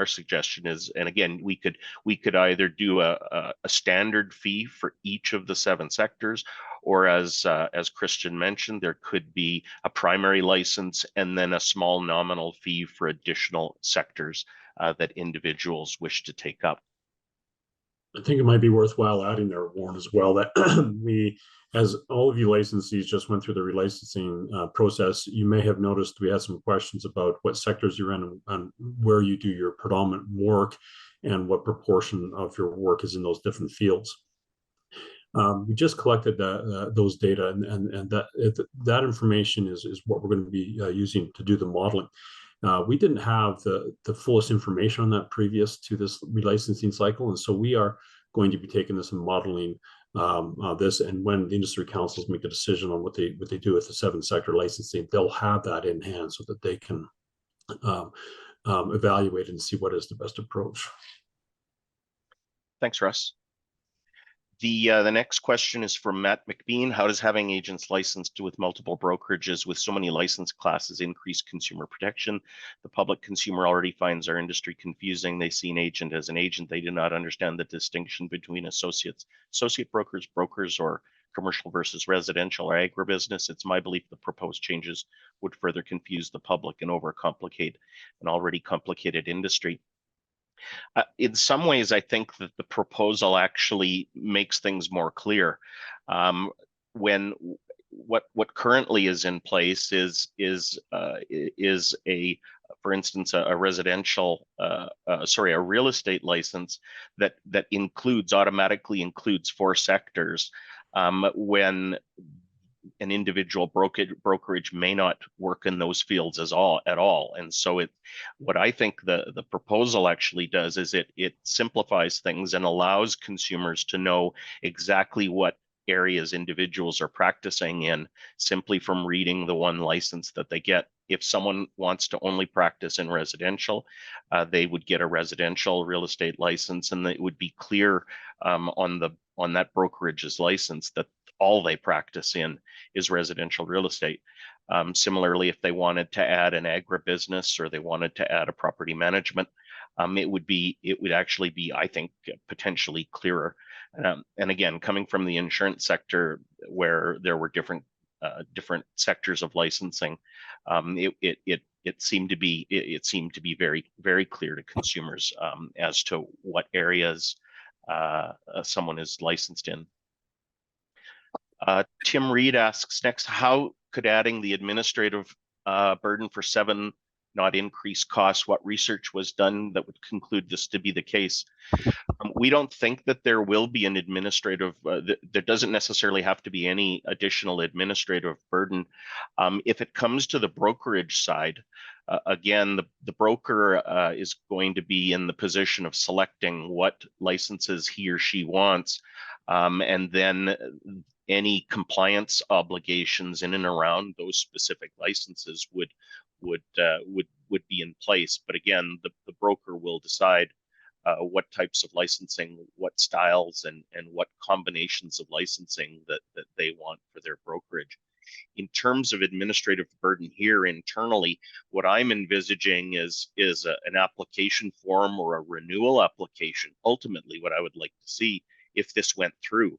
suggestion is, and again, we could either do a standard fee for each of the 7 sectors, or as Christian mentioned, there could be a primary license and then a small nominal fee for additional sectors that individuals wish to take up. I think it might be worthwhile adding there, Warren, as well, that we as all of you licensees just went through the relicensing process, you may have noticed we had some questions about what sectors you're in and where you do your predominant work and what proportion of your work is in those different fields. We just collected those data, and that information is what we're going to be using to do the modeling. We didn't have the fullest information on that previous to this relicensing cycle, and so we are going to be taking this and modeling this. And when the industry councils make a decision on what they do with the 7-sector licensing, they'll have that in hand so that they can evaluate and see what is the best approach. Thanks, Russ. The next question is from Matt McBean. How does having agents licensed with multiple brokerages with so many license classes increase consumer protection? The public consumer already finds our industry confusing. They see an agent as an agent. They do not understand the distinction between associate brokers, or commercial versus residential or agribusiness. It's my belief the proposed changes would further confuse the public and overcomplicate an already complicated industry. In some ways, I think that the proposal actually makes things more clear. When what currently is in place is a, for instance, a real estate license that automatically includes 4 sectors, when an individual brokerage may not work in those fields at all. And so what I think the proposal actually does is it simplifies things and allows consumers to know exactly what areas individuals are practicing in simply from reading the one license that they get. If someone wants to only practice in residential, they would get a residential real estate license, and it would be clear on that brokerage's license that all they practice in is residential real estate. Similarly, if they wanted to add an agribusiness or they wanted to add a property management, it would actually be, I think, potentially clearer. And again, coming from the insurance sector, where there were different sectors of licensing, it seemed to be very, very clear to consumers as to what areas someone is licensed in. Tim Reed asks next, how could adding the administrative burden for 7 not increase costs? What research was done that would conclude this to be the case? We don't think that there will be an administrative, there doesn't necessarily have to be any additional administrative burden. If it comes to the brokerage side, again, the broker is going to be in the position of selecting what licenses he or she wants, and then any compliance obligations in and around those specific licenses would be in place. But again, the broker will decide what types of licensing, what styles, and what combinations of licensing that they want for their brokerage. In terms of administrative burden here internally, what I'm envisaging is an application form or a renewal application. Ultimately, what I would like to see, if this went through,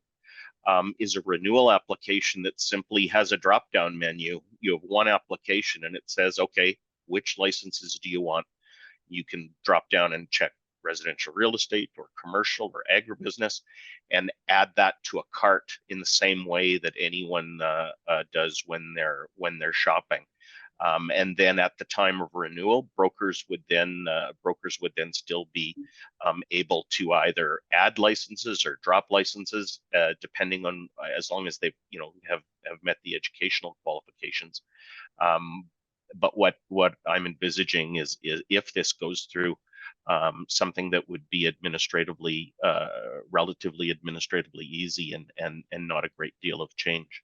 is a renewal application that simply has a drop-down menu. You have one application and it says, okay, which licenses do you want? You can drop down and check residential real estate or commercial or agribusiness and add that to a cart in the same way that anyone does when they're shopping. And then at the time of renewal, brokers would then still be able to either add licenses or drop licenses, depending on, as long as they have met the educational qualifications. But what I'm envisaging is if this goes through, something that would be relatively administratively easy and not a great deal of change.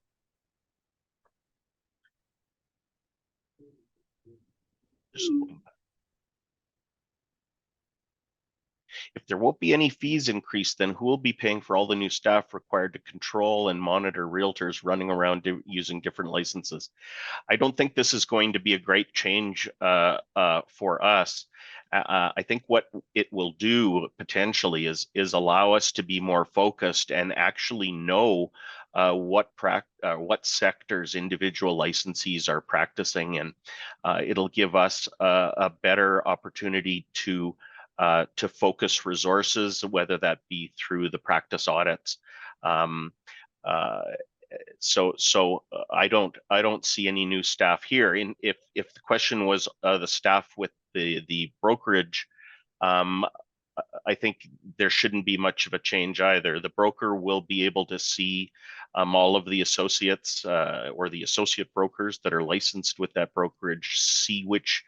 If there won't be any fees increased, then who will be paying for all the new staff required to control and monitor realtors running around using different licenses? I don't think this is going to be a great change for us. I think what it will do potentially is allow us to be more focused and actually know what sectors individual licensees are practicing in. It'll give us a better opportunity to focus resources, whether that be through the practice audits, I don't see any new staff here. If the question was the staff with the brokerage, I think there shouldn't be much of a change either. The broker will be able to see all of the associates or the associate brokers that are licensed with that brokerage, see which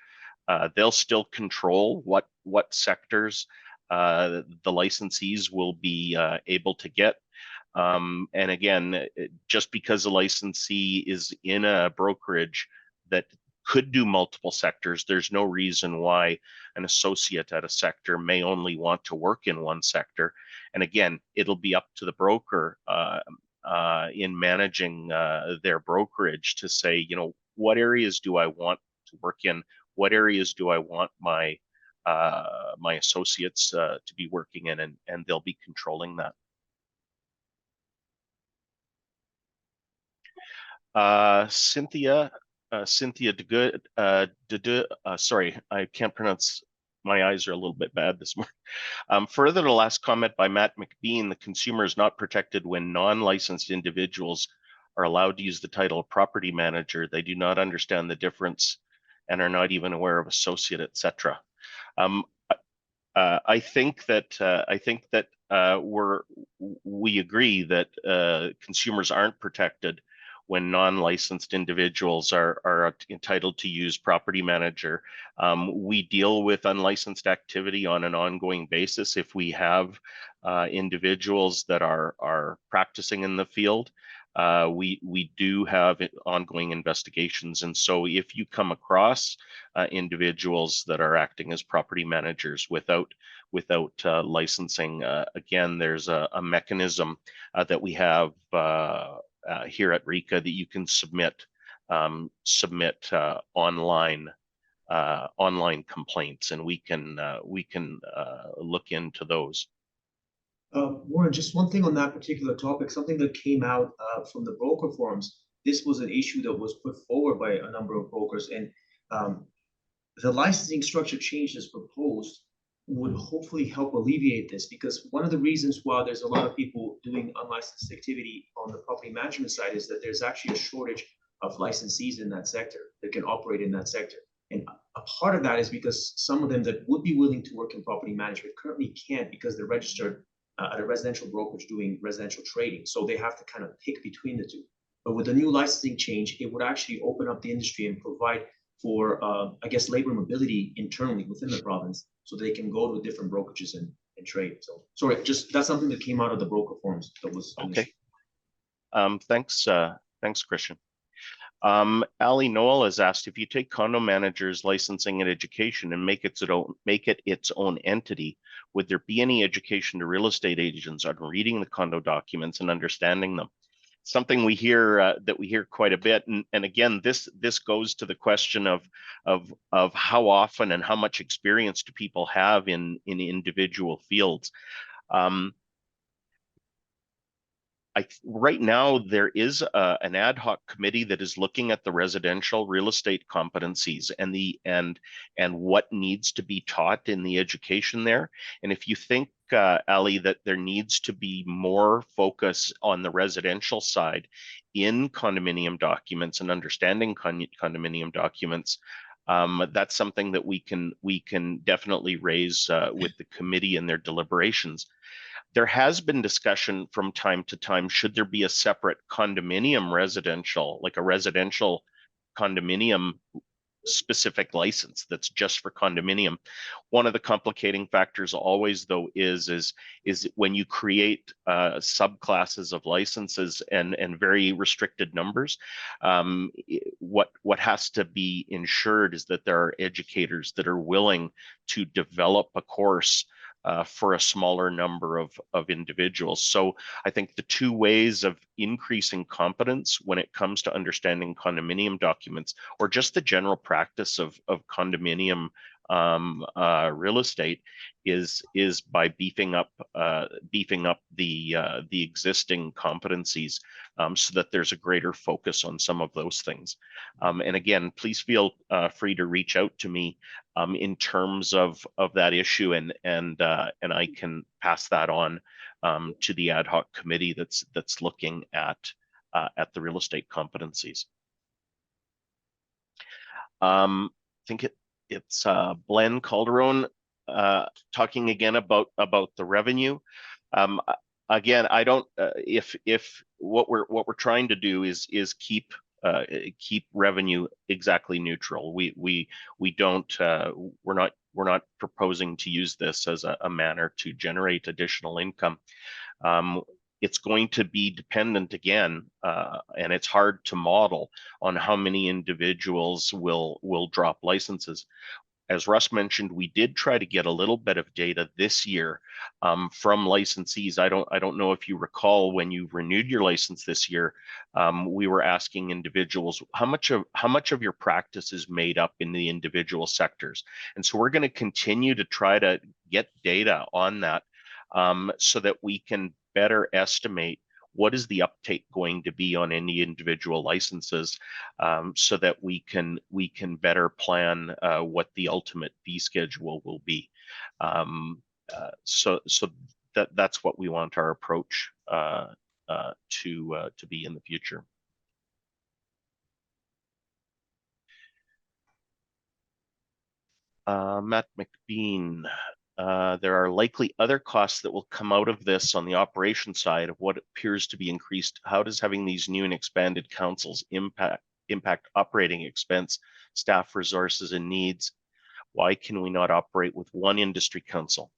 they'll still control what sectors the licensees will be able to get. And again, just because a licensee is in a brokerage that could do multiple sectors, there's no reason why an associate at a sector may only want to work in one sector. And again, it'll be up to the broker in managing their brokerage to say, you know, what areas do I want to work in? What areas do I want my my associates to be working in? And they'll be controlling that. Cynthia DeGood, sorry, I can't pronounce, my eyes are a little bit bad this morning. Further to the last comment by Matt McBean, the consumer is not protected when non-licensed individuals are allowed to use the title of property manager. They do not understand the difference and are not even aware of associate, etc. I think that we agree that consumers aren't protected when non-licensed individuals are entitled to use property manager. We deal with unlicensed activity on an ongoing basis. If we have individuals that are practicing in the field, we do have ongoing investigations. And so if you come across individuals that are acting as property managers without licensing, again, there's a mechanism that we have here at RECA that you can submit online complaints, and we can look into those. Warren, just one thing on that particular topic, something that came out from the broker forums. This was an issue that was put forward by a number of brokers, and the licensing structure change as proposed would hopefully help alleviate this, because one of the reasons why there's a lot of people doing unlicensed activity on the property management side is that there's actually a shortage of licensees in that sector that can operate in that sector. And a part of that is because some of them that would be willing to work in property management currently can't, because they're registered at a residential brokerage doing residential trading. So they have to kind of pick between the two. But with the new licensing change, it would actually open up the industry and provide for, I guess, labor mobility internally within the province, so they can go to different brokerages and trade. So sorry, just that's something that came out of the broker forums that was okay. Thanks, Christian. Ali Noel has asked, if you take condo managers licensing and education and make it its own entity, would there be any education to real estate agents on reading the condo documents and understanding them? Something we hear that we hear quite a bit, and again, this goes to the question of how often and how much experience do people have in individual fields. Right now, there is an ad hoc committee that is looking at the residential real estate competencies and what needs to be taught in the education there. And if you think, Ali, that there needs to be more focus on the residential side in condominium documents and understanding condominium documents, that's something that we can definitely raise with the committee in their deliberations. There has been discussion from time to time, should there be a separate condominium residential, like a residential condominium specific license that's just for condominium. One of the complicating factors always, though, is when you create subclasses of licenses and very restricted numbers, what has to be ensured is that there are educators that are willing to develop a course for a smaller number of individuals. So I think the two ways of increasing competence when it comes to understanding condominium documents, or just the general practice of condominium real estate, is by beefing up the existing competencies, so that there's a greater focus on some of those things. And again, please feel free to reach out to me in terms of that issue, and I can pass that on to the ad hoc committee that's looking at at the real estate competencies. I think it's Glenn Calderon talking again about the revenue. Again, I don't. If what we're trying to do is keep revenue exactly neutral. We don't. We're not proposing to use this as a manner to generate additional income. It's going to be dependent again, and it's hard to model on how many individuals will drop licenses. As Russ mentioned, we did try to get a little bit of data this year from licensees. I don't know if you recall when you renewed your license this year, we were asking individuals how much of your practice is made up in the individual sectors, and so we're going to continue to try to get data on that so that we can better estimate what is the uptake going to be on any individual licenses, so that we can better plan what the ultimate fee schedule will be. So that's what we want our approach to be in the future. Matt McBean. There are likely other costs that will come out of this on the operation side of what appears to be increased. How does having these new and expanded councils impact operating expense, staff resources, and needs? Why can we not operate with one industry council?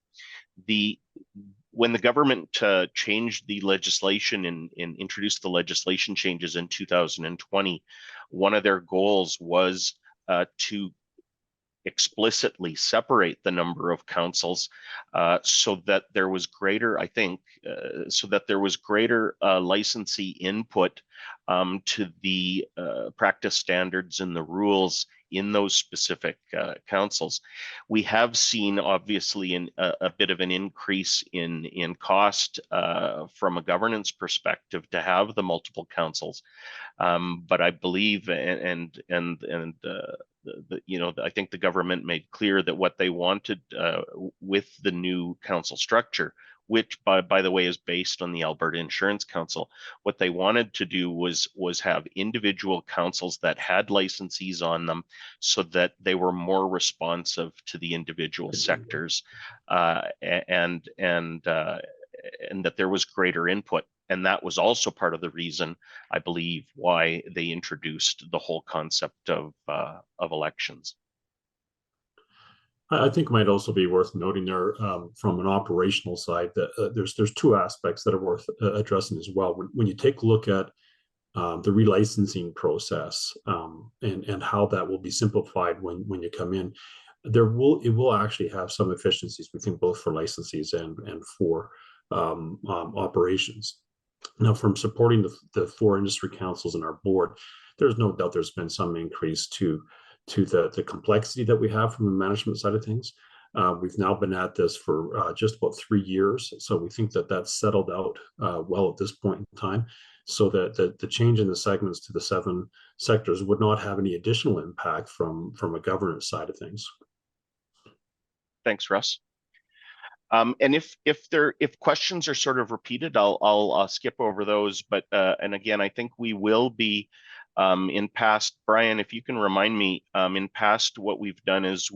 When the government changed the legislation and introduced the legislation changes in 2020, one of their goals was to explicitly separate the number of councils so that there was greater, I think, so that there was greater licensee input to the practice standards and the rules in those specific councils. We have seen, obviously, a bit of an increase in cost from a governance perspective to have the multiple councils, but I believe I think the government made clear that what they wanted with the new council structure, which by the way is based on the Alberta Insurance Council, what they wanted to do was have individual councils that had licensees on them so that they were more responsive to the individual sectors, and that there was greater input. And that was also part of the reason, I believe, why they introduced the whole concept of elections. I think it might also be worth noting there from an operational side that there's two aspects that are worth addressing as well. When you take a look at the relicensing process and how that will be simplified when you come in, it will actually have some efficiencies, we think, both for licensees and for operations. Now, from supporting the 4 industry councils in our board, there's no doubt there's been some increase to the complexity that we have from the management side of things. We've now been at this for just about 3 years, so we think that that's settled out well at this point in time, so that the change in the segments to the 7 sectors would not have any additional impact from a governance side of things. Thanks, Russ. And if questions are sort of repeated, I'll skip over those. But and again, I think we will be in past. Brian, if you can remind me, in past what we've done is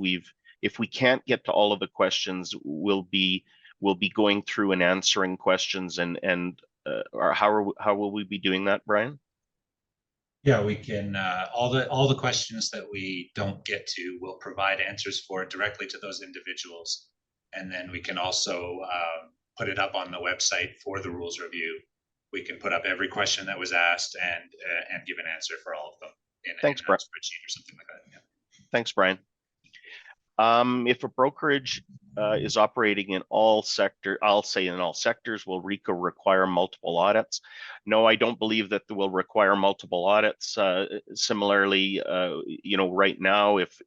if we can't get to all of the questions, we'll be going through and answering questions or how will we be doing that, Brian? Yeah, we can all the questions that we don't get to, we'll provide answers for directly to those individuals. And then we can also put it up on the website for the rules review. We can put up every question that was asked and give an answer for all of them in a spreadsheet or something like that. Yeah. Thanks, Brian. If a brokerage is operating in all sectors, will RECA require multiple audits? No, I don't believe that they will require multiple audits. Similarly, right now, if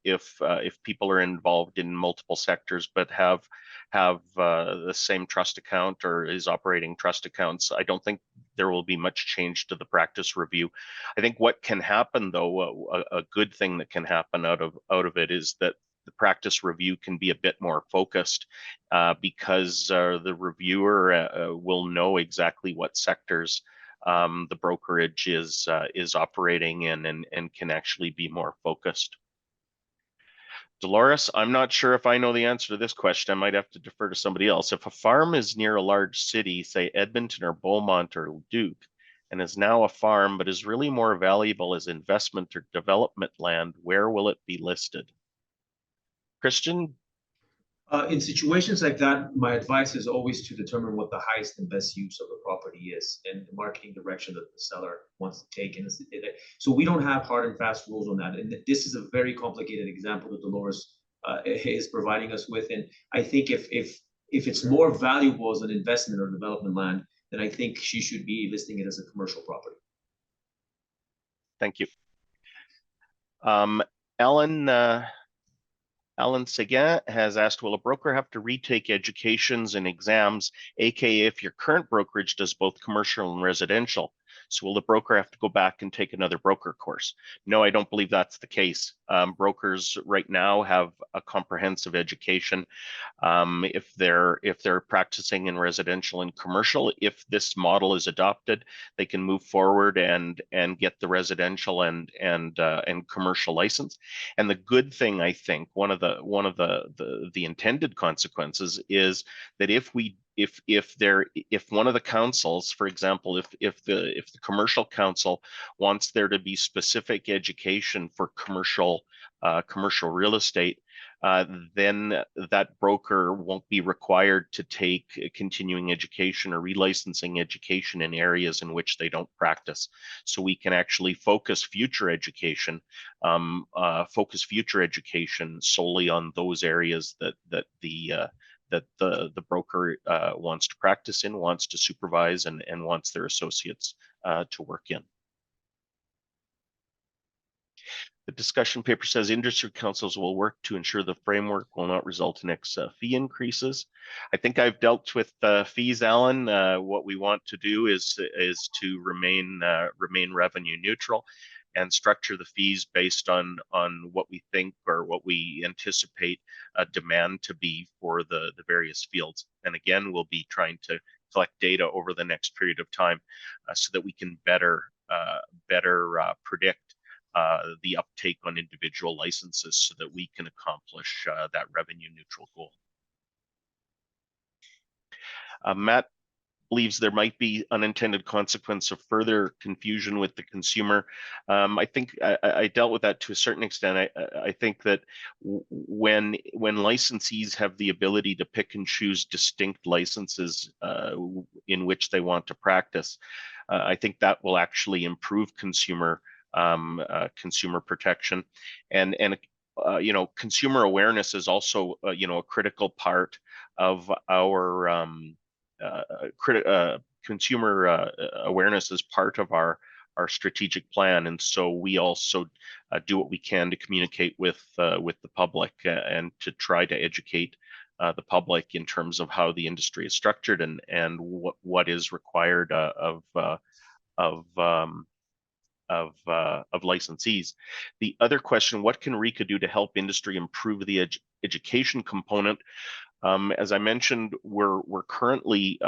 people are involved in multiple sectors but have the same trust account or is operating trust accounts, I don't think there will be much change to the practice review. I think what can happen, though, a good thing that can happen out of it is that the practice review can be a bit more focused because the reviewer will know exactly what sectors the brokerage is operating in and can actually be more focused. Dolores, I'm not sure if I know the answer to this question. I might have to defer to somebody else. If a farm is near a large city, say Edmonton or Beaumont or Duke, and is now a farm but is really more valuable as investment or development land, where will it be listed? Christian? In situations like that, my advice is always to determine what the highest and best use of the property is and the marketing direction that the seller wants to take. And so we don't have hard and fast rules on that. And this is a very complicated example that Dolores is providing us with. And I think if it's more valuable as an investment or development land, then I think she should be listing it as a commercial property. Thank you. Alan Seguin has asked, will a broker have to retake educations and exams, aka if your current brokerage does both commercial and residential? So will the broker have to go back and take another broker course? No, I don't believe that's the case. Brokers right now have a comprehensive education. If they're practicing in residential and commercial, if this model is adopted, they can move forward and get the residential and commercial license. And the good thing, I think, one of the intended consequences is that if one of the councils, for example, if the commercial council wants there to be specific education for commercial real estate, then that broker won't be required to take continuing education or relicensing education in areas in which they don't practice. So we can actually focus future education solely on those areas that the broker wants to practice in, wants to supervise, and wants their associates to work in. The discussion paper says industry councils will work to ensure the framework will not result in fee increases. I think I've dealt with fees, Alan. What we want to do is to remain revenue neutral and structure the fees based on what we think or what we anticipate a demand to be for the various fields. And again, we'll be trying to collect data over the next period of time so that we can better predict the uptake on individual licenses so that we can accomplish that revenue neutral goal. Matt believes there might be unintended consequence of further confusion with the consumer. I think I dealt with that to a certain extent. I think that when licensees have the ability to pick and choose distinct licenses in which they want to practice, I think that will actually improve consumer protection, and consumer awareness is also a critical part of our consumer awareness is part of our strategic plan, and so we also do what we can to communicate with the public and to try to educate the public in terms of how the industry is structured and what is required of licensees. The other question, what can RECA do to help industry improve the education component? As I mentioned, we're currently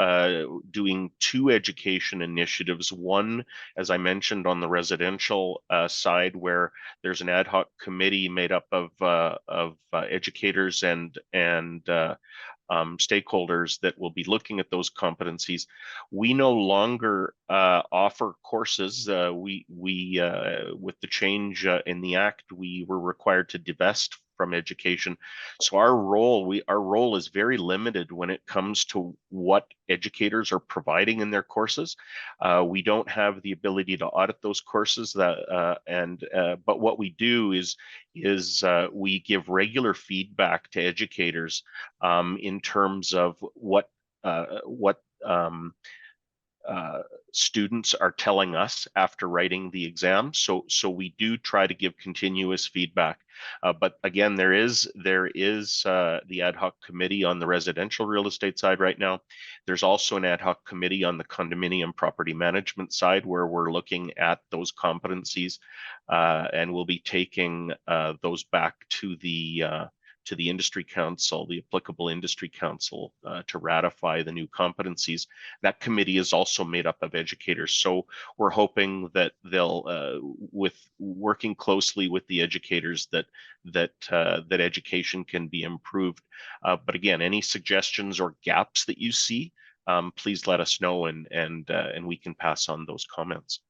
doing 2 education initiatives. One, as I mentioned, on the residential side, where there's an ad hoc committee made up of educators and stakeholders that will be looking at those competencies. We no longer offer courses. With the change in the Act, we were required to divest from education. So our role is very limited when it comes to what educators are providing in their courses. We don't have the ability to audit those courses. But what we do is we give regular feedback to educators in terms of what students are telling us after writing the exam. So we do try to give continuous feedback. But again, there is the ad hoc committee on the residential real estate side right now. There's also an ad hoc committee on the condominium property management side where we're looking at those competencies, and we'll be taking those back to the the industry council, the applicable industry council, to ratify the new competencies. That committee is also made up of educators. So we're hoping that they'll, with working closely with the educators, that education can be improved. But again, any suggestions or gaps that you see, please let us know, and we can pass on those comments.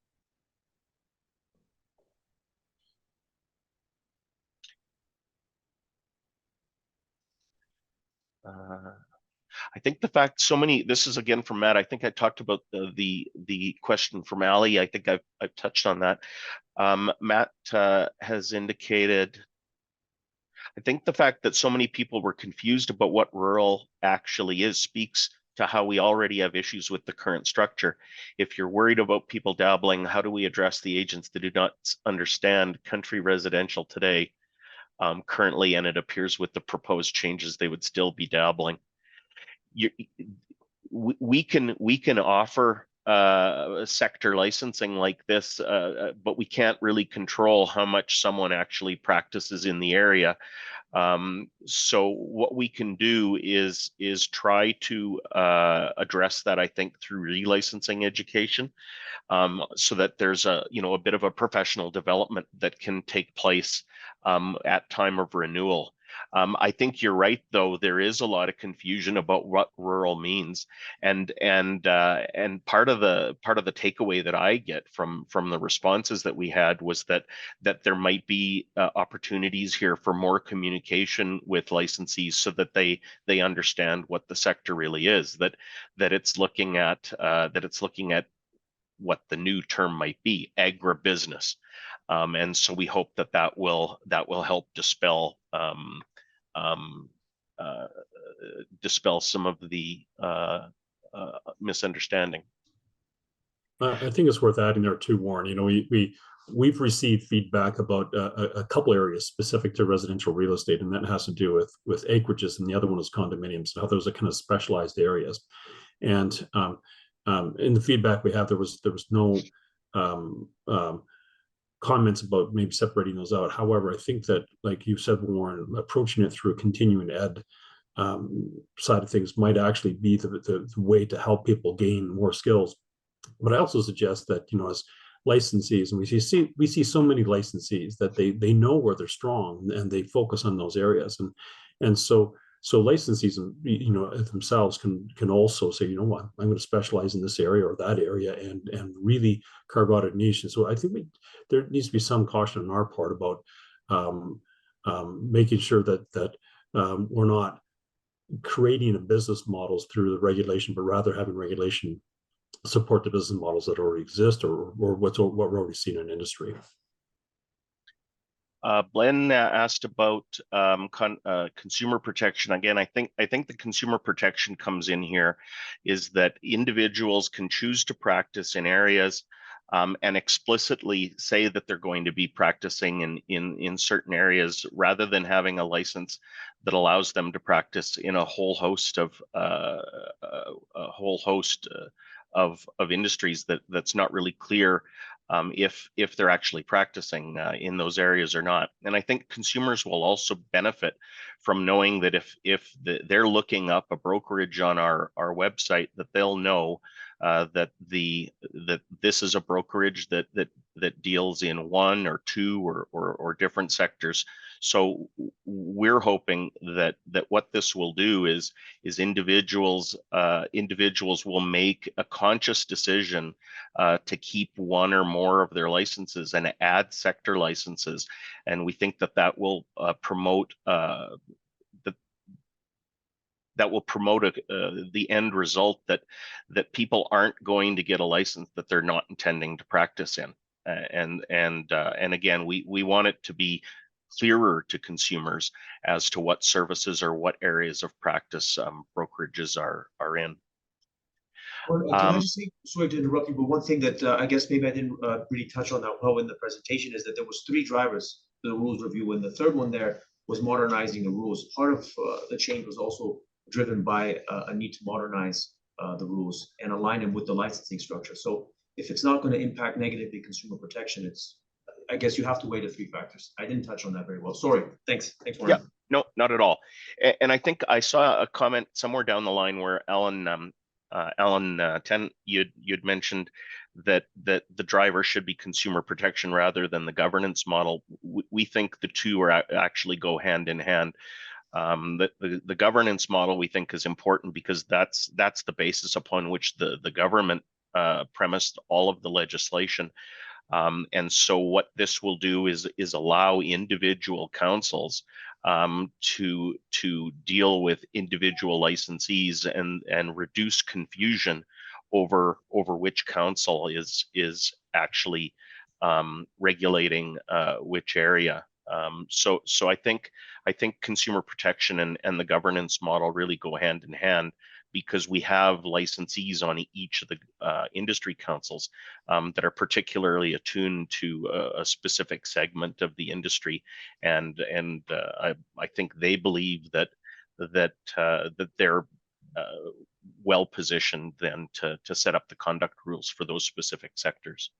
I think the fact so many, this is again from Matt, I think I talked about the question from Ali. I think I've touched on that. Matt has indicated, I think the fact that so many people were confused about what rural actually is speaks to how we already have issues with the current structure. If you're worried about people dabbling, how do we address the agents that do not understand country residential today currently, and it appears with the proposed changes they would still be dabbling? We can offer sector licensing like this, but we can't really control how much someone actually practices in the area. So what we can do is try to address that, I think, through relicensing education, so that there's a bit of a professional development that can take place at time of renewal. I think you're right, though. There is a lot of confusion about what rural means, and part of the takeaway that I get from the responses that we had was that there might be opportunities here for more communication with licensees, so that they understand what the sector really is. That it's looking at what the new term might be, agribusiness. And so we hope that will help dispel some of the misunderstanding. I think it's worth adding there too, Warren. We've received feedback about a couple areas specific to residential real estate, and that has to do with acreages, and the other one is condominiums. How those are kind of specialized areas. And in the feedback we have, there was no comments about maybe separating those out. However, I think that, like you said, Warren, approaching it through a continuing ed side of things might actually be the way to help people gain more skills. But I also suggest that, as licensees, and we see so many licensees that they know where they're strong and they focus on those areas, and so licensees, themselves can also say, you know what, I'm going to specialize in this area or that area, and really carve out a niche. And so I think there needs to be some caution on our part about making sure that we're not creating a business models through the regulation, but rather having regulation support the business models that already exist, or what we're already seeing in industry. Glenn asked about consumer protection. Again, I think the consumer protection comes in here is that individuals can choose to practice in areas and explicitly say that they're going to be practicing in certain areas, rather than having a license that allows them to practice in a whole host of industries that's not really clear if they're actually practicing in those areas or not. And I think consumers will also benefit from knowing that if they're looking up a brokerage on our website, that they'll know that this is a brokerage that deals in one or two or different sectors. So we're hoping that what this will do is individuals will make a conscious decision to keep one or more of their licenses and add sector licenses, and we think that will promote the end result that people aren't going to get a license that they're not intending to practice in, and again, we want it to be clearer to consumers as to what services or what areas of practice brokerages are in. Can I just say, sorry to interrupt you, but one thing that I guess maybe I didn't really touch on that well in the presentation is that there was 3 drivers to the rules review, and the third one there was modernizing the rules. Part of the change was also driven by a need to modernize the rules and align them with the licensing structure. So if it's not going to impact negatively consumer protection, I guess you have to weigh the three factors. I didn't touch on that very well. Sorry. Thanks. Thanks, Yeah, Warren. no, not at all. And I think I saw a comment somewhere down the line where Alan you'd mentioned that the driver should be consumer protection rather than the governance model. We think the two are actually go hand in hand. The governance model we think is important because that's the basis upon which the government premised all of the legislation. And so what this will do is allow individual councils to deal with individual licensees and reduce confusion over which council is actually regulating which area. So I think consumer protection and the governance model really go hand in hand, because we have licensees on each of the industry councils that are particularly attuned to a specific segment of the industry, and I think they believe that they're well positioned then to set up the conduct rules for those specific sectors.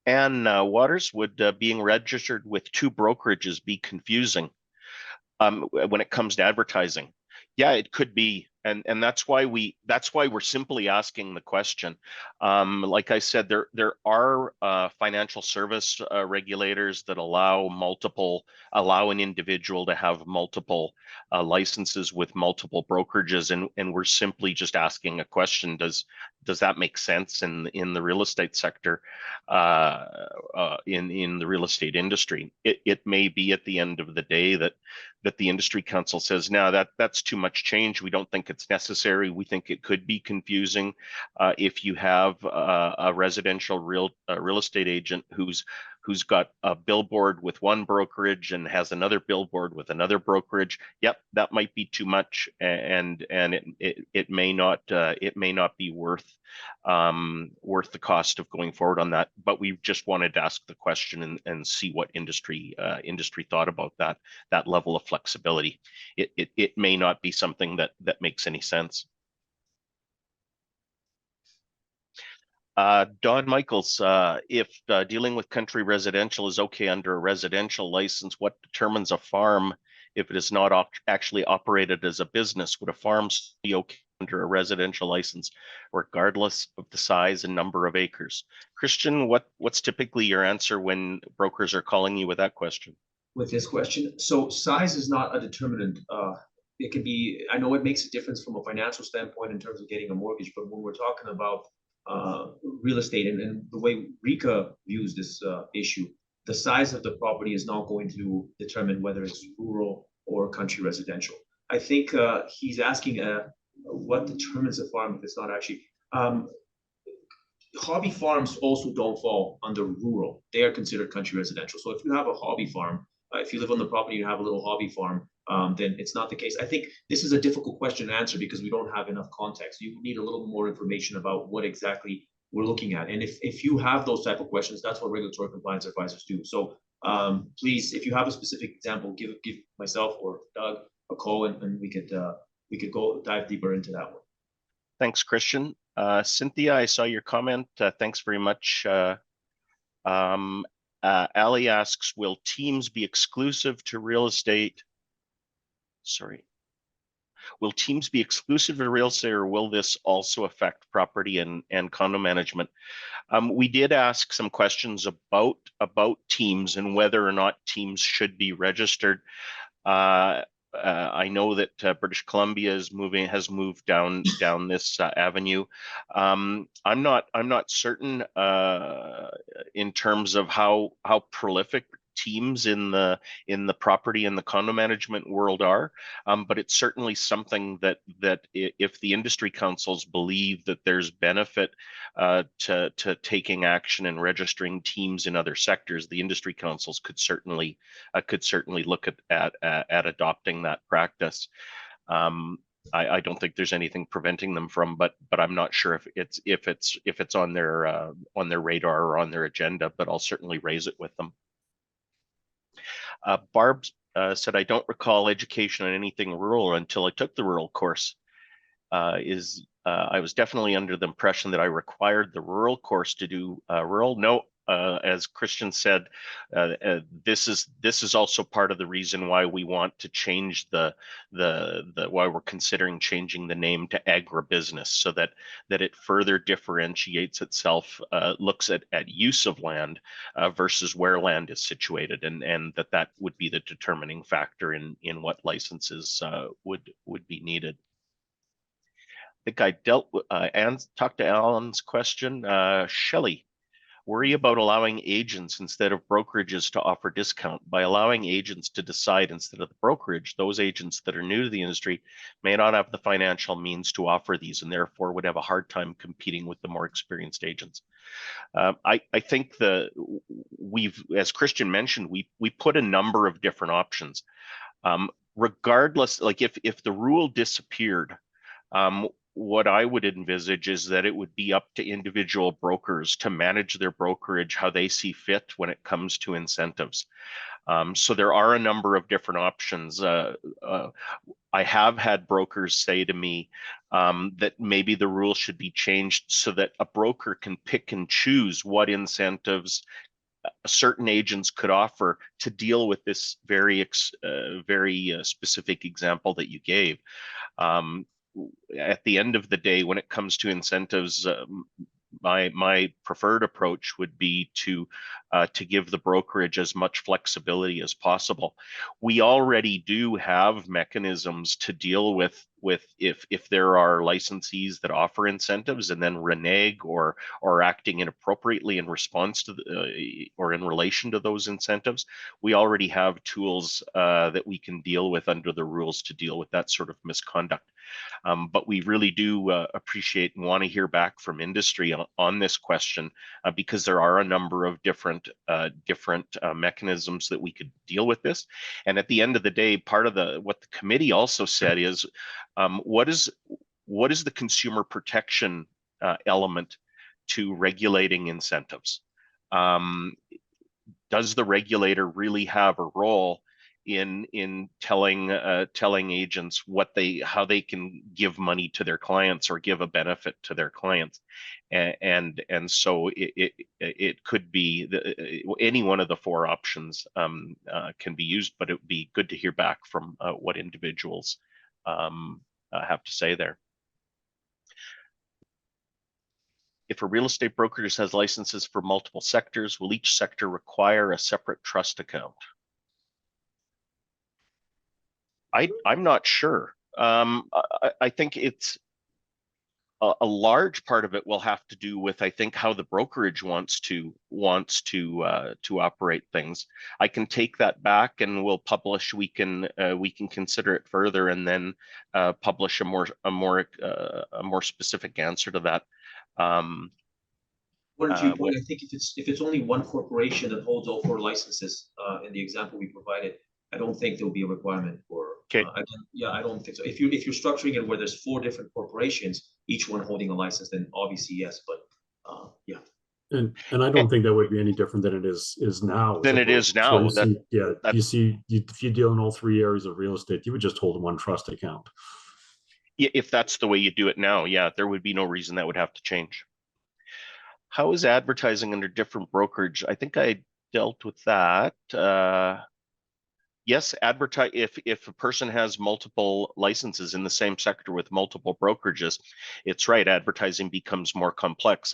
And Waters, would being registered with two brokerages be confusing when it comes to advertising? Yeah, it could be, and that's why we're simply asking the question. Like I said, there are financial service regulators that allow an individual to have multiple licenses with multiple brokerages, and we're simply just asking a question: Does that make sense in the real estate sector, in the real estate industry? It may be at the end of the day that the industry council says, no, that's too much change. We don't think it's necessary. We think it could be confusing if you have a residential real estate agent who's got a billboard with one brokerage and has another billboard with another brokerage. Yep, that might be too much, and it may not be worth the cost of going forward on that. But we just wanted to ask the question and see what industry thought about that level of flexibility. It may not be something that makes any sense. Don Michaels, if dealing with country residential is okay under a residential license, what determines a farm if it is not actually operated as a business? Would a farm be okay under a residential license, regardless of the size and number of acres? Christian, what's typically your answer when brokers are calling you with that question? With this question, so size is not a determinant. It can be. I know it makes a difference from a financial standpoint in terms of getting a mortgage, but when we're talking about real estate and the way RECA views this issue, the size of the property is not going to determine whether it's rural or country residential. I think he's asking what determines a farm if it's not actually. Hobby farms also don't fall under rural. They are considered country residential. So if you have a hobby farm, if you live on the property, you have a little hobby farm, then it's not the case. I think this is a difficult question to answer because we don't have enough context. You need a little more information about what exactly we're looking at. And if you have those type of questions, that's what regulatory compliance advisors do. So please, if you have a specific example, give myself or Doug a call, and we could go dive deeper into that one. Thanks, Christian. Cynthia, I saw your comment. Thanks very much. Ali asks, will teams be exclusive to real estate? Sorry. Will teams be exclusive to real estate, or will this also affect property and condo management? We did ask some questions about teams and whether or not teams should be registered. I know that British Columbia has moved down this avenue. I'm not certain in terms of how prolific teams in the property and the condo management world are, but it's certainly something that if the industry councils believe that there's benefit to taking action and registering teams in other sectors, the industry councils could certainly look at adopting that practice. I don't think there's anything preventing them from, but I'm not sure if it's on their radar or on their agenda, but I'll certainly raise it with them. Barb said, I don't recall education on anything rural until I took the rural course. I was definitely under the impression that I required the rural course to do rural. No, as Christian said, this is also part of the reason why we want to change the why we're considering changing the name to agribusiness, so that it further differentiates itself, looks at use of land versus where land is situated, and that would be the determining factor in what licenses would be needed. I think I dealt with and talked to Alan's question. Shelley, worry about allowing agents instead of brokerages to offer discount. By allowing agents to decide instead of the brokerage, those agents that are new to the industry may not have the financial means to offer these, and therefore would have a hard time competing with the more experienced agents. I think as Christian mentioned, we put a number of different options. Regardless, like if the rule disappeared, what I would envisage is that it would be up to individual brokers to manage their brokerage how they see fit when it comes to incentives. So there are a number of different options. I have had brokers say to me that maybe the rule should be changed so that a broker can pick and choose what incentives certain agents could offer to deal with this very specific example that you gave. At the end of the day, when it comes to incentives, my preferred approach would be to give the brokerage as much flexibility as possible. We already do have mechanisms to deal with if there are licensees that offer incentives and then renege or acting inappropriately in response to or in relation to those incentives. We already have tools that we can deal with under the rules to deal with that sort of misconduct. But we really do appreciate and want to hear back from industry on this question, because there are a number of different mechanisms that we could deal with this. And at the end of the day, part of what the committee also said is, what is the consumer protection element to regulating incentives? Does the regulator really have a role in telling agents how they can give money to their clients or give a benefit to their clients? And so it could be any one of the four options can be used, but it would be good to hear back from what individuals have to say there. If a real estate brokerage has licenses for multiple sectors, will each sector require a separate trust account? I'm not sure. I think it's a large part of it will have to do with, I think, how the brokerage wants to operate things. I can take that back and we'll publish. We can consider it further and then publish a more specific answer to that. One viewpoint, I think if it's only one corporation that holds all four licenses, in the example we provided, I don't think there'll be a requirement for. Okay. Again, I don't think so. If you're structuring it where there's four different corporations, each one holding a license, then obviously yes. But yeah. And I don't think that would be any different than it is now. Than it is now. So if you deal in all three areas of real estate, you would just hold one trust account. If that's the way you do it now, yeah, there would be no reason that would have to change. How is advertising under different brokerage? I think I dealt with that. Yes, advertise if a person has multiple licenses in the same sector with multiple brokerages, it's right, advertising becomes more complex.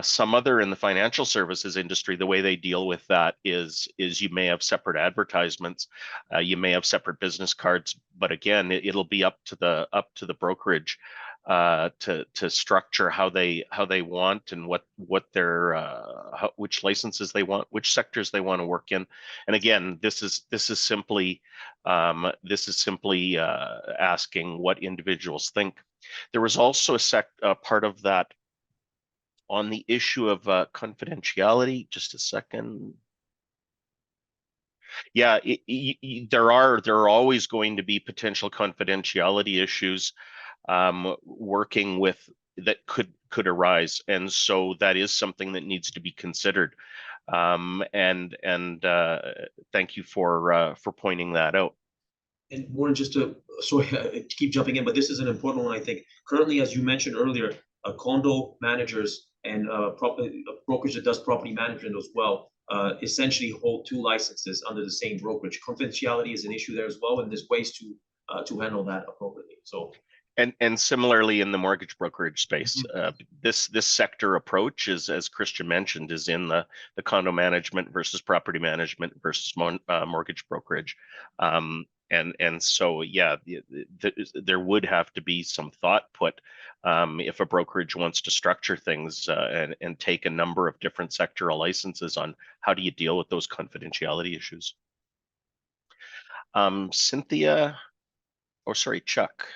Some other in the financial services industry, the way they deal with that is you may have separate advertisements, you may have separate business cards, but again, it'll be up to the brokerage to structure how they want and what their which licenses they want, which sectors they want to work in. And again, this is simply asking what individuals think. There was also a part of that on the issue of confidentiality. Just a second. Yeah, there are always going to be potential confidentiality issues working with that could arise, and so that is something that needs to be considered. And thank you for pointing that out. And Warren, just to keep jumping in, but this is an important one, I think. Currently, as you mentioned earlier, condo managers and a brokerage that does property management as well, essentially hold two licenses under the same brokerage. Confidentiality is an issue there as well, and there's ways to handle that appropriately. So. And similarly in the mortgage brokerage space, this sector approach is, as Christian mentioned, is in the condo management versus property management versus mortgage brokerage. And so, yeah, there would have to be some thought put if a brokerage wants to structure things and take a number of different sectoral licenses on how do you deal with those confidentiality issues. Cynthia, or sorry, Chuck.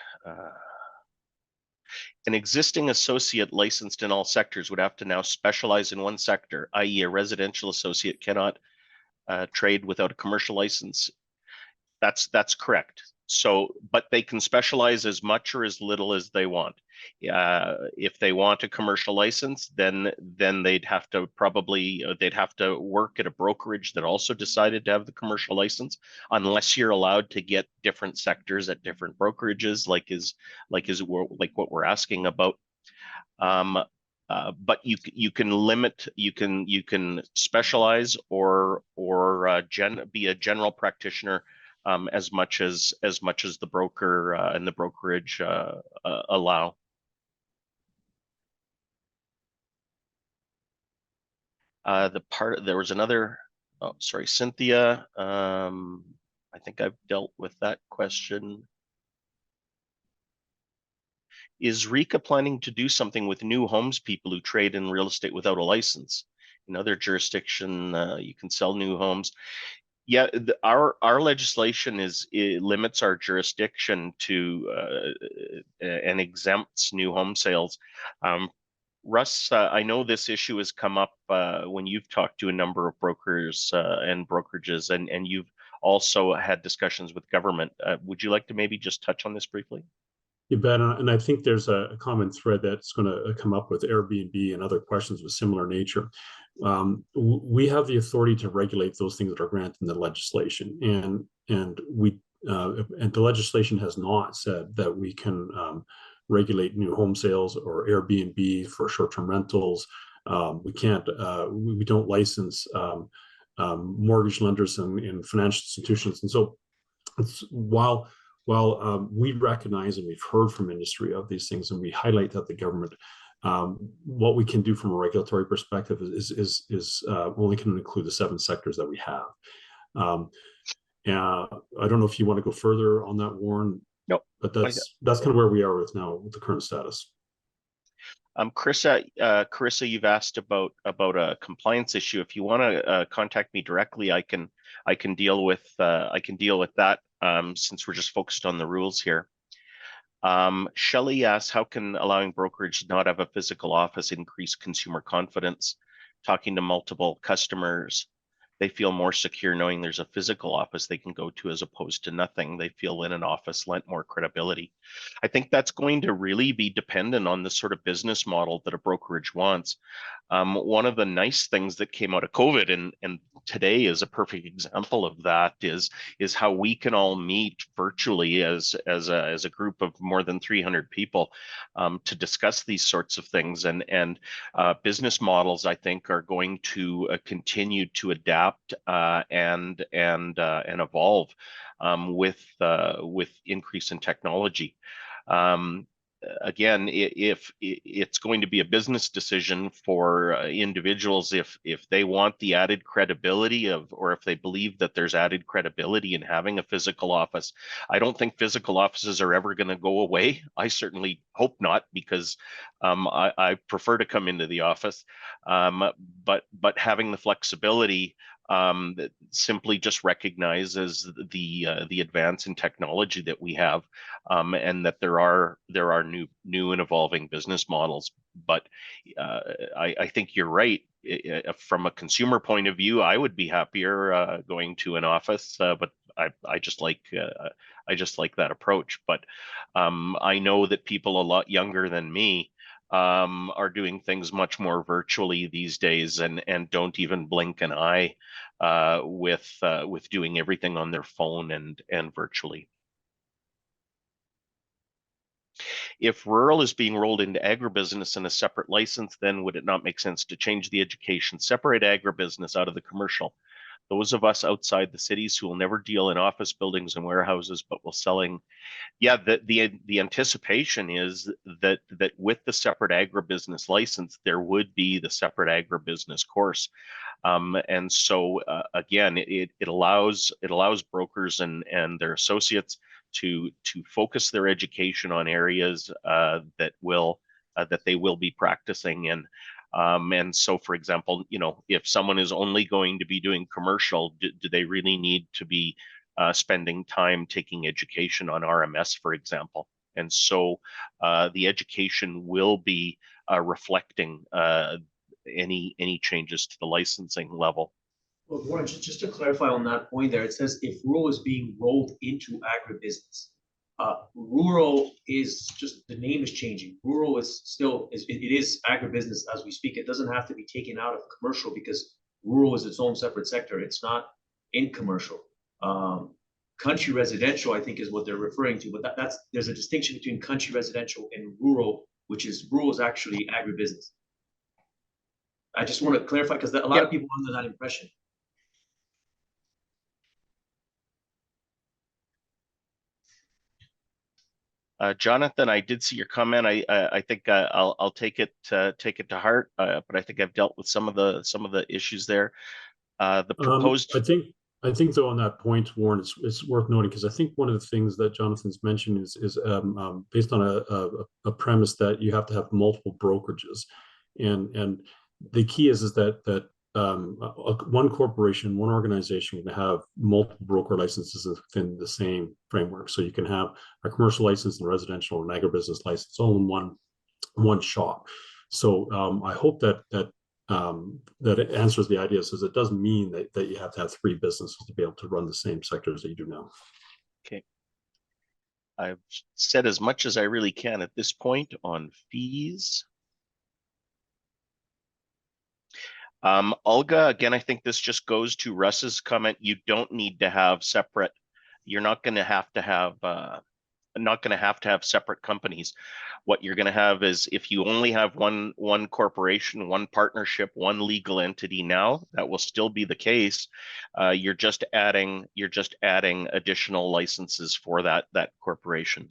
An existing associate licensed in all sectors would have to now specialize in one sector, i.e. a residential associate cannot trade without a commercial license. That's correct. So, but they can specialize as much or as little as they want. If they want a commercial license, then they'd have to work at a brokerage that also decided to have the commercial license, unless you're allowed to get different sectors at different brokerages, like what we're asking about. But you can limit, you can specialize or be a general practitioner as much as the broker and the brokerage allow. There was another. Oh, sorry, Cynthia. I think I've dealt with that question. Is RECA planning to do something with new homes people who trade in real estate without a license? In other jurisdiction, you can sell new homes. Yeah, our legislation limits our jurisdiction to and exempts new home sales. Russ, I know this issue has come up when you've talked to a number of brokers and brokerages, and you've also had discussions with government. Would you like to maybe just touch on this briefly? You bet, and I think there's a common thread that's going to come up with Airbnb and other questions of similar nature. We have the authority to regulate those things that are granted in the legislation, and the legislation has not said that we can regulate new home sales or Airbnb for short-term rentals. We can't. We don't license mortgage lenders and financial institutions, and so while we recognize and we've heard from industry of these things, and we highlight that the government, what we can do from a regulatory perspective is only can include the 7 sectors that we have. I don't know if you want to go further on that, Warren. No, but that's kind of where we are with the current status. Carissa, you've asked about a compliance issue. If you want to contact me directly, I can deal with that. Since we're just focused on the rules here. Shelley asks, how can allowing brokerage to not have a physical office increase consumer confidence? Talking to multiple customers, they feel more secure knowing there's a physical office they can go to as opposed to nothing. They feel in an office lent more credibility. I think that's going to really be dependent on the sort of business model that a brokerage wants. One of the nice things that came out of COVID, and today is a perfect example of that, is how we can all meet virtually as a group of more than 300 people to discuss these sorts of things. And business models, I think, are going to continue to adapt and evolve with increase in technology. Again, if it's going to be a business decision for individuals, if they want the added credibility or if they believe that there's added credibility in having a physical office, I don't think physical offices are ever going to go away. I certainly hope not, because I prefer to come into the office. But having the flexibility that simply just recognizes the advance in technology that we have, and that there are new and evolving business models. But I think you're right. From a consumer point of view, I would be happier going to an office, but I just like that approach. But I know that people a lot younger than me are doing things much more virtually these days, and don't even blink an eye with doing everything on their phone and virtually. If rural is being rolled into agribusiness in a separate license, then would it not make sense to change the education, separate agribusiness out of the commercial? Those of us outside the cities who will never deal in office buildings and warehouses, but will selling. Yeah, the anticipation is that with the separate agribusiness license, there would be the separate agribusiness course. And so again, it allows brokers and their associates to focus their education on areas that they will be practicing in. And so, for example, if someone is only going to be doing commercial, do they really need to be spending time taking education on RMS, for example? And so the education will be reflecting any changes to the licensing level. Well, Warren, just to clarify on that point there, it says if rural is being rolled into agribusiness. Rural is just, the name is changing. Rural is still, it is agribusiness as we speak. It doesn't have to be taken out of commercial because rural is its own separate sector. It's not in commercial. Country residential, I think, is what they're referring to, but there's a distinction between country residential and rural, which is rural is actually agribusiness. I just want to clarify because a lot of people are under that impression. Jonathan, I did see your comment. I think I'll take it to heart, but I think I've dealt with some of the issues there. The proposed. I think though on that point, Warren, it's worth noting because I think one of the things that Jonathan's mentioned is based on a premise that you have to have multiple brokerages, and the key is that one corporation, one organization can have multiple broker licenses within the same framework. So you can have a commercial license and residential and agribusiness license all in one shop. So I hope that it answers the idea, says it doesn't mean that you have to have three businesses to be able to run the same sectors that you do now. Okay. I've said as much as I really can at this point on fees. Olga, again, I think this just goes to Russ's comment. You don't need to have separate, you're not going to have separate companies. What you're going to have is, if you only have one corporation, one partnership, one legal entity now, that will still be the case. You're just adding additional licenses for that corporation.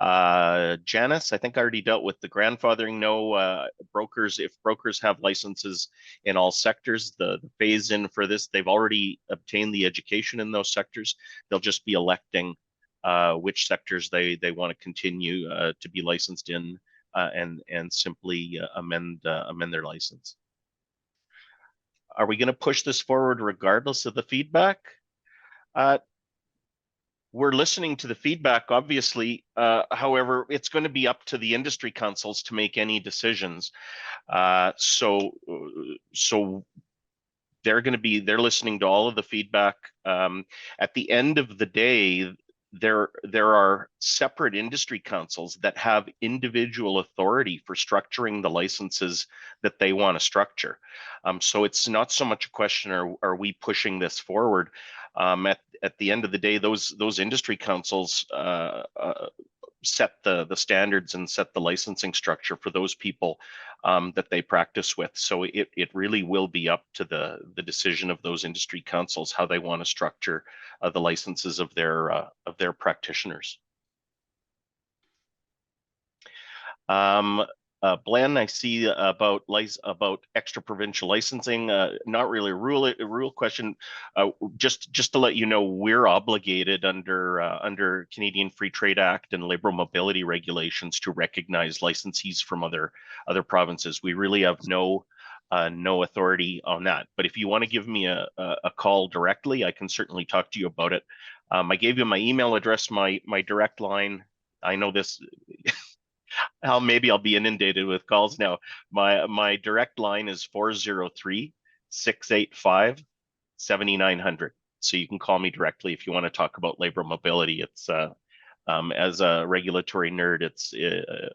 Janice, I think I already dealt with the grandfathering. No, brokers, if brokers have licenses in all sectors, the phase in for this, they've already obtained the education in those sectors. They'll just be electing which sectors they want to continue to be licensed in, and simply amend their license. Are we going to push this forward regardless of the feedback? We're listening to the feedback, obviously. However, it's going to be up to the industry councils to make any decisions. So they're listening to all of the feedback. At the end of the day, there are separate industry councils that have individual authority for structuring the licenses that they want to structure. So it's not so much a question, are we pushing this forward? At the end of the day, those industry councils set the standards and set the licensing structure for those people that they practice with. So it really will be up to the decision of those industry councils how they want to structure the licenses of their practitioners. Blen, I see about extra provincial licensing. Not really a rule question. Just to let you know, we're obligated under Canadian Free Trade Act and Labour Mobility regulations to recognize licensees from other provinces. We really have no authority on that. But if you want to give me a call directly, I can certainly talk to you about it. I gave you my email address, my direct line. I know this. Maybe I'll be inundated with calls now. My direct line is 403-685-7900. So you can call me directly if you want to talk about labor mobility. It's as a regulatory nerd,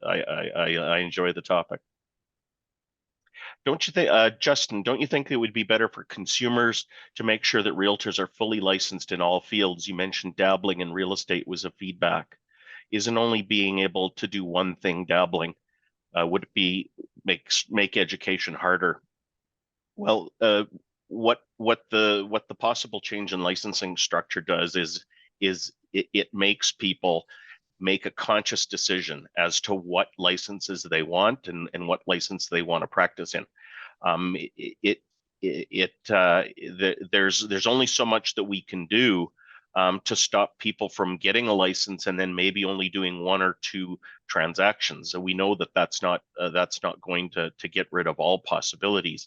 I enjoy the topic. Don't you think, Justin, don't you think it would be better for consumers to make sure that realtors are fully licensed in all fields? You mentioned dabbling in real estate was a feedback. isn't only being able to do one thing dabbling. Would it be make education harder? Well, what the possible change in licensing structure does is it makes people make a conscious decision as to what licenses they want and what license they want to practice in. There's only so much that we can do to stop people from getting a license and then maybe only doing one or two transactions. So we know that that's not going to get rid of all possibilities.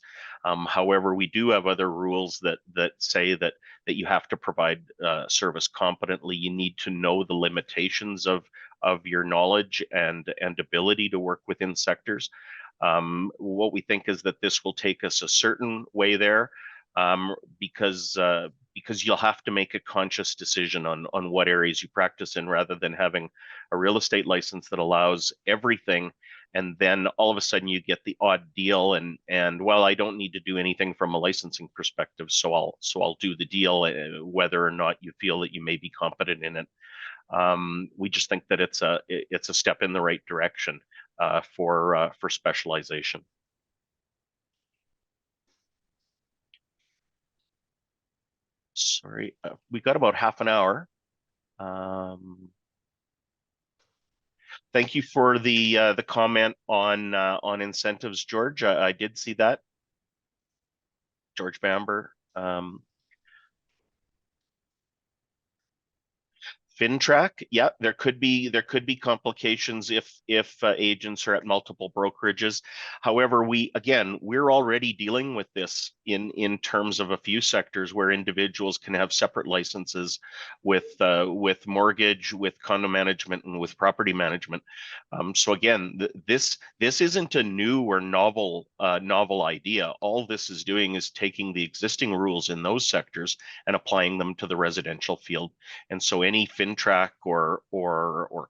However, we do have other rules that say that you have to provide service competently. You need to know the limitations of your knowledge and ability to work within sectors. What we think is that this will take us a certain way there, because you'll have to make a conscious decision on what areas you practice in, rather than having a real estate license that allows everything, and then all of a sudden you get the odd deal, and well, I don't need to do anything from a licensing perspective, so I'll do the deal, whether or not you feel that you may be competent in it. We just think that it's a step in the right direction for specialization. Sorry, we got about half an hour. Thank you for the comment on incentives, George. I did see that, George Bamber. FinTrack, yeah, there could be complications if agents are at multiple brokerages. However, we're already dealing with this in terms of a few sectors where individuals can have separate licenses with mortgage, with condo management, and with property management. So again, this isn't a new or novel idea. All this is doing is taking the existing rules in those sectors and applying them to the residential field. And so any FinTrack or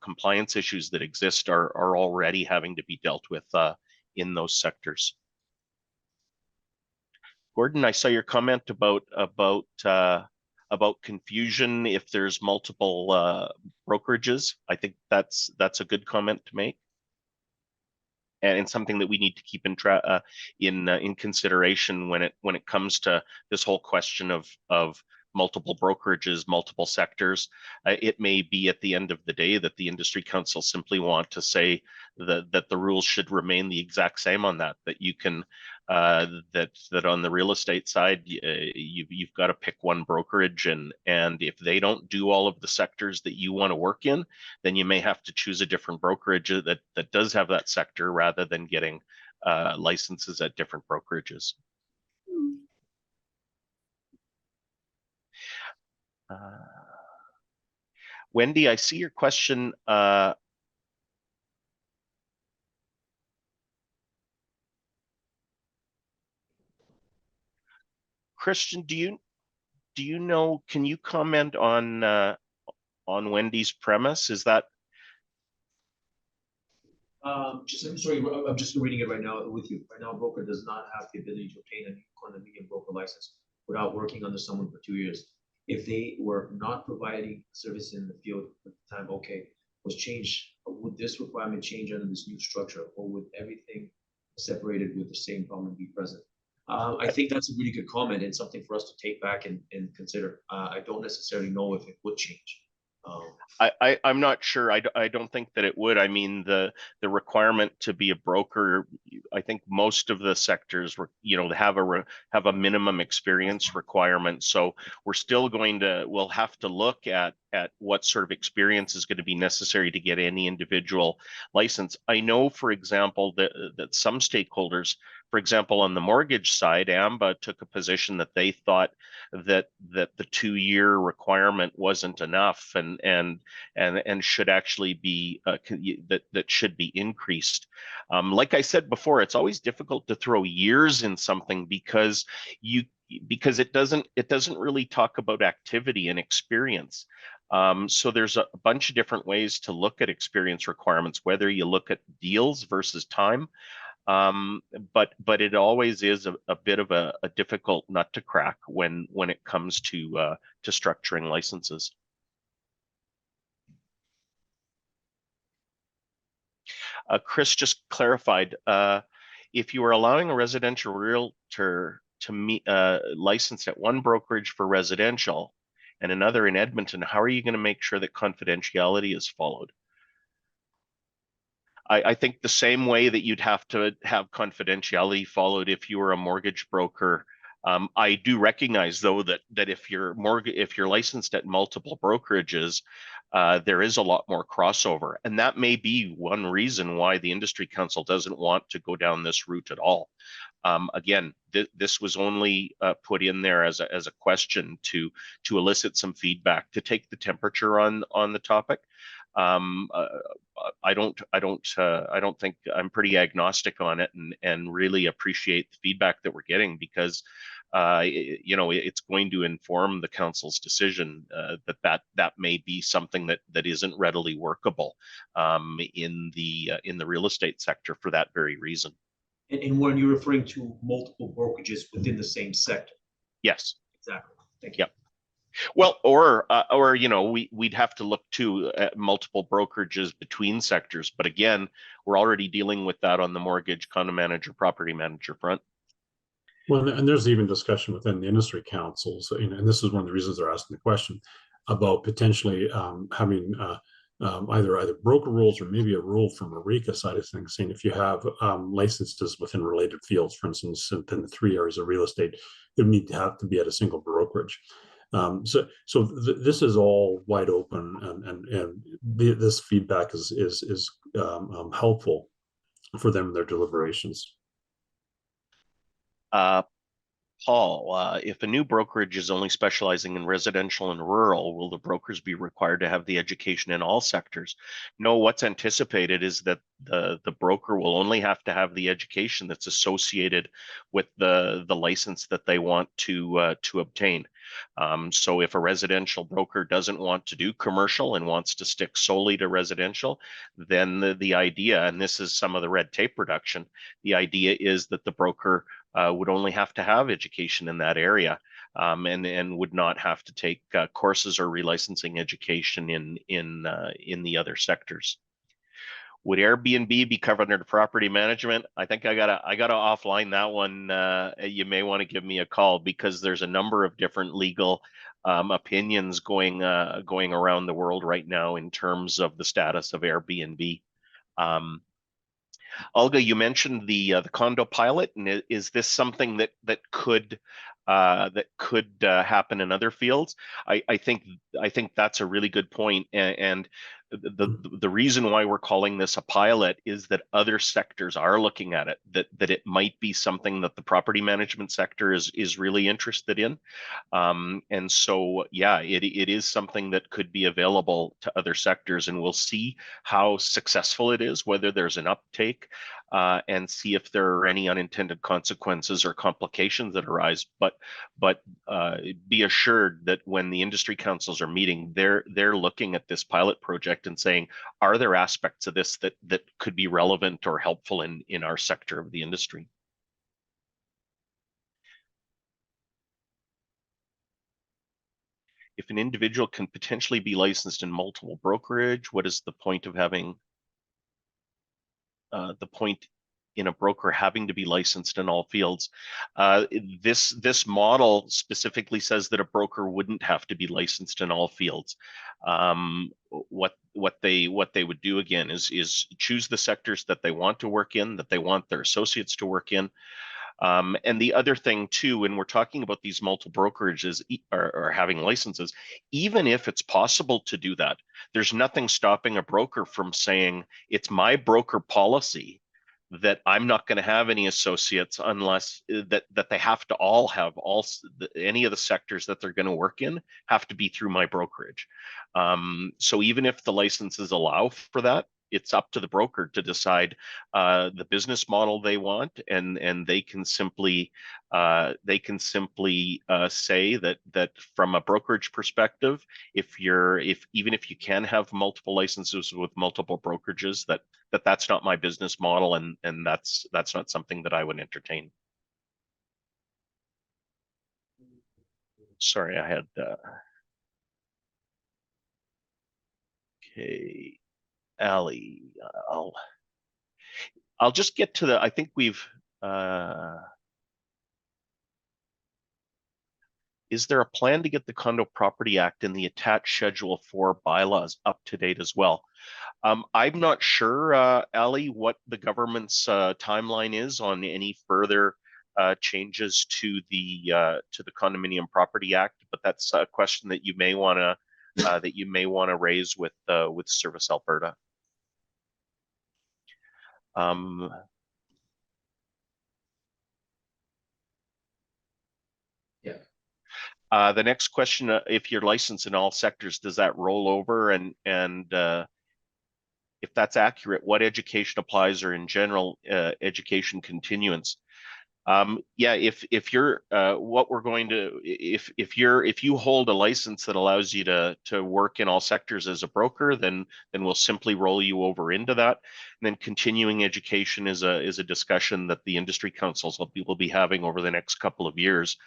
compliance issues that exist are already having to be dealt with in those sectors. Gordon, I saw your comment about confusion if there's multiple brokerages. I think that's a good comment to make, and something that we need to keep in consideration when it comes to this whole question of multiple brokerages, multiple sectors. It may be at the end of the day that the industry council simply want to say that the rules should remain the exact same on that you can that on the real estate side, you've got to pick one brokerage, and if they don't do all of the sectors that you want to work in, then you may have to choose a different brokerage that does have that sector, rather than getting licenses at different brokerages. Wendy, I see your question. Christian, do you know? Can you comment on Wendy's premise? Is that? I'm sorry, I'm just reading it right now with you. Right now, a broker does not have the ability to obtain a new condominium broker license without working under someone for 2 years. If they were not providing service in the field at the time, was changed, would this requirement change under this new structure, or would everything separated with the same problem be present? I think that's a really good comment and something for us to take back and consider. I don't necessarily know if it would change. I'm not sure. I don't think that it would. I mean, the requirement to be a broker, I think most of the sectors, have a minimum experience requirement. So we'll have to look at what sort of experience is going to be necessary to get any individual license. I know, for example, that some stakeholders, for example, on the mortgage side, AMBA took a position that they thought that the 2-year requirement wasn't enough, and should actually be that should be increased. Like I said before, it's always difficult to throw years in something because it doesn't really talk about activity and experience. So there's a bunch of different ways to look at experience requirements, whether you look at deals versus time. But it always is a bit of a difficult nut to crack when it comes to structuring licenses. Chris just clarified, if you are allowing a residential realtor to meet licensed at one brokerage for residential and another in Edmonton, how are you going to make sure that confidentiality is followed? I think the same way that you'd have to have confidentiality followed if you were a mortgage broker. I do recognize, though, that if you're licensed at multiple brokerages, there is a lot more crossover, and that may be one reason why the industry council doesn't want to go down this route at all. Again, this was only put in there as a question to elicit some feedback, to take the temperature on the topic. I don't think, I'm pretty agnostic on it, and really appreciate the feedback that we're getting, because it's going to inform the council's decision that may be something that isn't readily workable in the real estate sector for that very reason. And when you're referring to multiple brokerages within the same sector. Yes. Exactly. Thank you. Yep. Well, or we'd have to look to at multiple brokerages between sectors, but again, we're already dealing with that on the mortgage, condo manager, property manager front. Well, and there's even discussion within the industry councils, and this is one of the reasons they're asking the question about potentially having either broker rules or maybe a rule from a RECA side of things, saying if you have licenses within related fields, for instance, within the 3 areas of real estate, they need to have to be at a single brokerage. So this is all wide open, and this feedback is helpful for them in their deliberations. Paul, if a new brokerage is only specializing in residential and rural, will the brokers be required to have the education in all sectors? No, what's anticipated is that the broker will only have to have the education that's associated with the license that they want to obtain. So if a residential broker doesn't want to do commercial and wants to stick solely to residential, then the idea, and this is some of the red tape reduction, the idea is that the broker would only have to have education in that area, and would not have to take courses or relicensing education in the other sectors. Would Airbnb be covered under property management? I think I gotta offline that one. You may want to give me a call, because there's a number of different legal opinions going around the world right now in terms of the status of Airbnb. Olga, you mentioned the condo pilot, and is this something that could happen in other fields? I think that's a really good point, and the reason why we're calling this a pilot is that other sectors are looking at it, that it might be something that the property management sector is really interested in, and so yeah, it is something that could be available to other sectors, and we'll see how successful it is, whether there's an uptake, and see if there are any unintended consequences or complications that arise. But be assured that when the industry councils are meeting, they're looking at this pilot project and saying, are there aspects of this that could be relevant or helpful in our sector of the industry? If an individual can potentially be licensed in multiple brokerage, what is the point of having the point in a broker having to be licensed in all fields? This model specifically says that a broker wouldn't have to be licensed in all fields. What they would do again is choose the sectors that they want to work in, that they want their associates to work in. And the other thing too, when we're talking about these multiple brokerages or having licenses, even if it's possible to do that, there's nothing stopping a broker from saying, it's my broker policy that I'm not going to have any associates unless that they have to all have any of the sectors that they're going to work in have to be through my brokerage. So even if the licenses allow for that, it's up to the broker to decide the business model they want, and they can simply say that from a brokerage perspective, even if you can have multiple licenses with multiple brokerages, that's not my business model, and that's not something that I would entertain. Sorry, I had okay. Ali, I'll just get to I think we've, is there a plan to get the Condo Property Act and the attached Schedule 4 bylaws up to date as well? I'm not sure, Ali, what the government's timeline is on any further changes to the Condominium Property Act, but that's a question that you may want to raise with Service Alberta. The next question: if you're licensed in all sectors, does that roll over? And if that's accurate, what education applies, or in general education continuance? Yeah, if you're what we're going to, if you hold a license that allows you to work in all sectors as a broker, then we'll simply roll you over into that. And then continuing education is a discussion that the industry councils will be having over the next couple of years.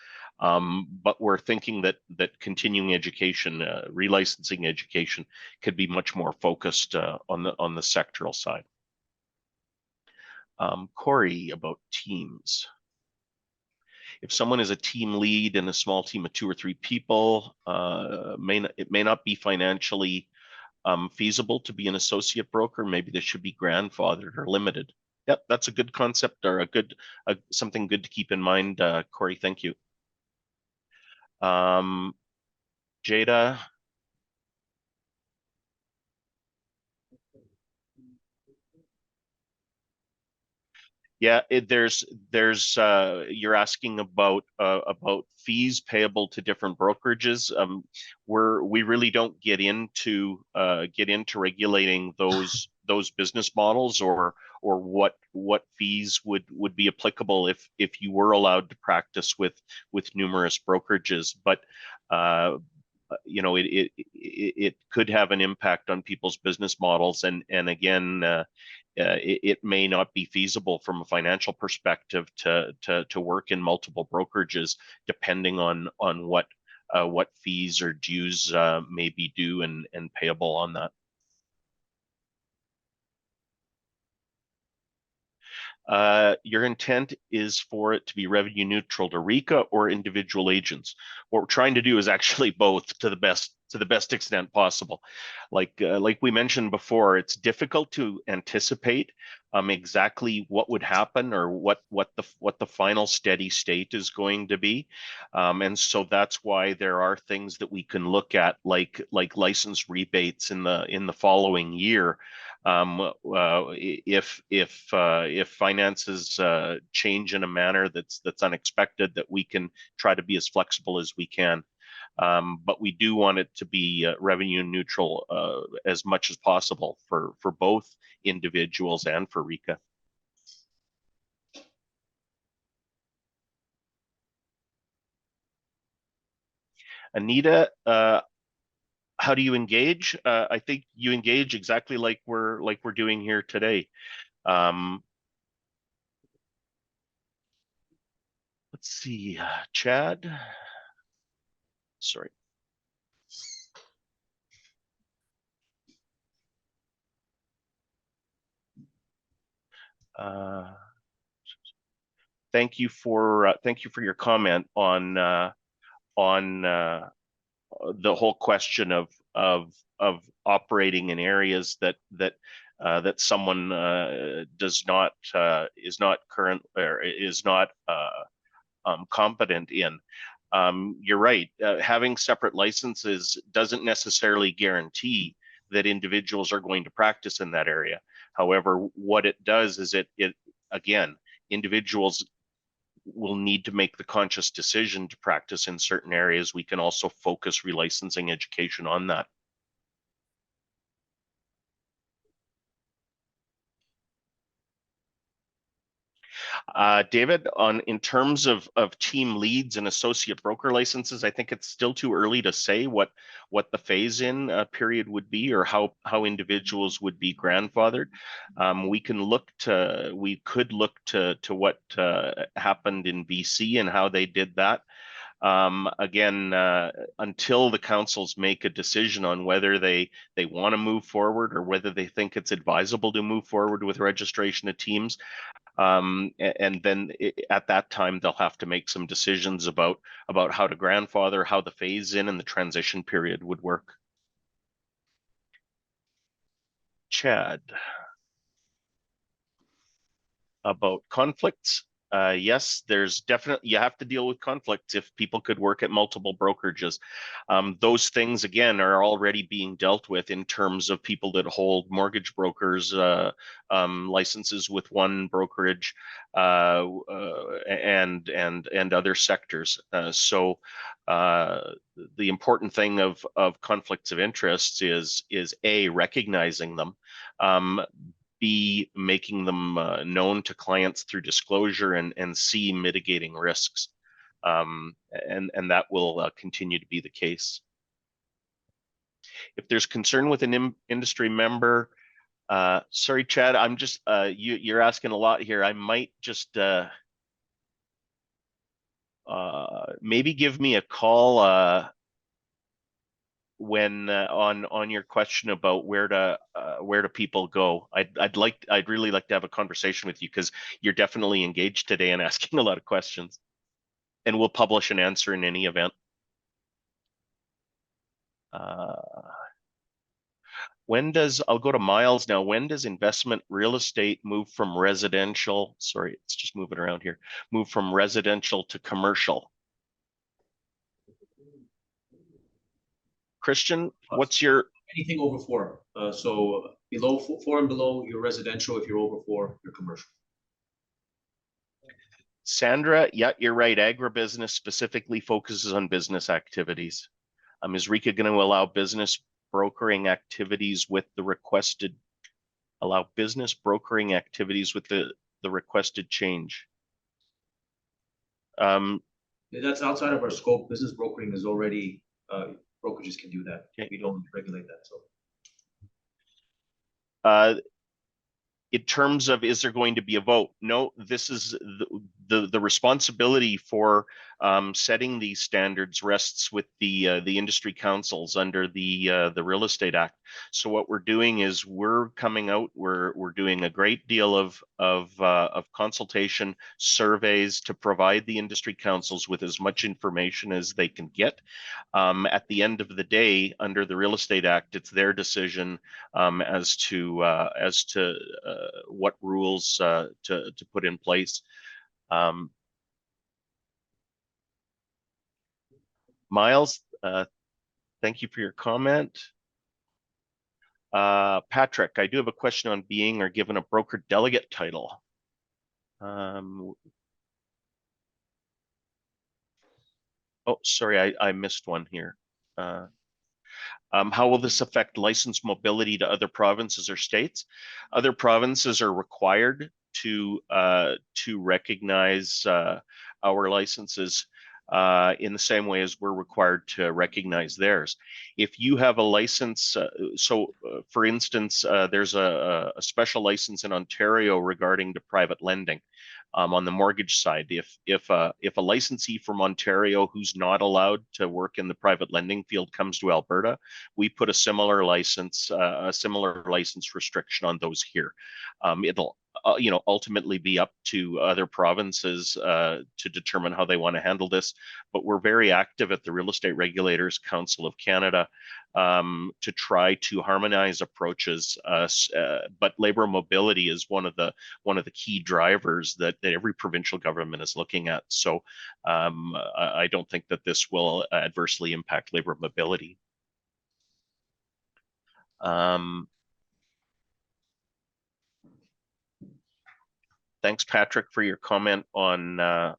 But we're thinking that continuing education, relicensing education, could be much more focused on the sectoral side. Corey, about teams. If someone is a team lead in a small team of 2 or 3 people, it may not be financially feasible to be an associate broker. Maybe this should be grandfathered or limited. Yep, that's a good concept, or something good to keep in mind, Corey. Thank you. Jada. Yeah, you're asking about fees payable to different brokerages. We really don't get into regulating those business models, or what fees would be applicable if you were allowed to practice with numerous brokerages. But you know, it could have an impact on people's business models, and again, it may not be feasible from a financial perspective to work in multiple brokerages, depending on what fees or dues may be due and payable on that. Your intent is for it to be revenue neutral to RECA or individual agents. What we're trying to do is actually both, to the best extent possible. Like we mentioned before, it's difficult to anticipate exactly what would happen, or what the final steady state is going to be, and so that's why there are things that we can look at, like license rebates in the following year. If finances change in a manner that's unexpected, that we can try to be as flexible as we can. But we do want it to be revenue neutral as much as possible for both individuals and for RECA. Anita, how do you engage? I think you engage exactly like we're doing here today. Let's see, Chad. Sorry. Thank you for your comment on the whole question of operating in areas that someone is not current, or is not competent in. You're right. Having separate licenses doesn't necessarily guarantee that individuals are going to practice in that area. However, what it does is it again, individuals will need to make the conscious decision to practice in certain areas. We can also focus relicensing education on that. David, in terms of team leads and associate broker licenses, I think it's still too early to say what the phase-in period would be, or how individuals would be grandfathered. We could look to what happened in BC and how they did that. Again, until the councils make a decision on whether they want to move forward or whether they think it's advisable to move forward with registration of teams. And then at that time, they'll have to make some decisions about how to grandfather, how the phase in and the transition period would work. Chad, about conflicts. Yes, there's definitely, you have to deal with conflicts if people could work at multiple brokerages. Those things, again, are already being dealt with in terms of people that hold mortgage brokers licenses with one brokerage and other sectors. So the important thing of conflicts of interest is A, recognizing them, B, making them known to clients through disclosure, and C, mitigating risks. And that will continue to be the case. If there's concern with an industry member, sorry, Chad, I'm just, you're asking a lot here. I might just maybe give me a call when on your question about where do people go. I'd really like to have a conversation with you, because you're definitely engaged today and asking a lot of questions, and we'll publish an answer in any event. I'll go to Miles now. When does investment real estate move from residential? Sorry, it's just moving around here. Move from residential to commercial? Christian, what's your... Anything over 4. So below 4 and below, you're residential. If you're over 4, you're commercial. Sandra, yeah, you're right. Agribusiness specifically focuses on business activities. Is RECA going to allow business brokering activities with the requested change? That's outside of our scope. Business brokering is already, brokerages can do that. Okay. We don't regulate that. So. In terms of, is there going to be a vote? No, this is the responsibility for setting these standards rests with the industry councils under the Real Estate Act. So what we're doing is we're coming out, we're doing a great deal of consultation, surveys to provide the industry councils with as much information as they can get. At the end of the day, under the Real Estate Act, it's their decision as to what rules to put in place. Miles, thank you for your comment. Patrick, I do have a question on being or given a broker delegate title. Oh, sorry, I missed one here. How will this affect license mobility to other provinces or states? Other provinces are required to recognize our licenses in the same way as we're required to recognize theirs. If you have a license, for instance, there's a special license in Ontario regarding to private lending. On the mortgage side, if a licensee from Ontario who's not allowed to work in the private lending field comes to Alberta, we put a similar license restriction on those here. It'll ultimately be up to other provinces to determine how they want to handle this. But we're very active at the Real Estate Regulators Council of Canada to try to harmonize approaches. But labor mobility is one of the key drivers that every provincial government is looking at. So I don't think that this will adversely impact labor mobility. Thanks, Patrick, for your comment on the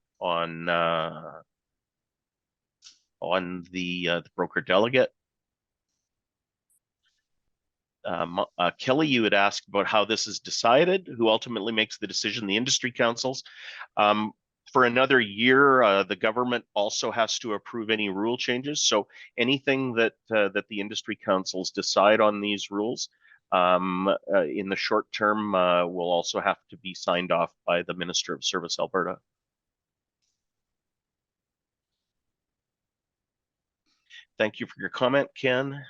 broker delegate. Kelly, you had asked about how this is decided, who ultimately makes the decision, the industry councils. For another year, the government also has to approve any rule changes. So anything that the industry councils decide on these rules in the short term will also have to be signed off by the Minister of Service Alberta. Thank you for your comment, Ken.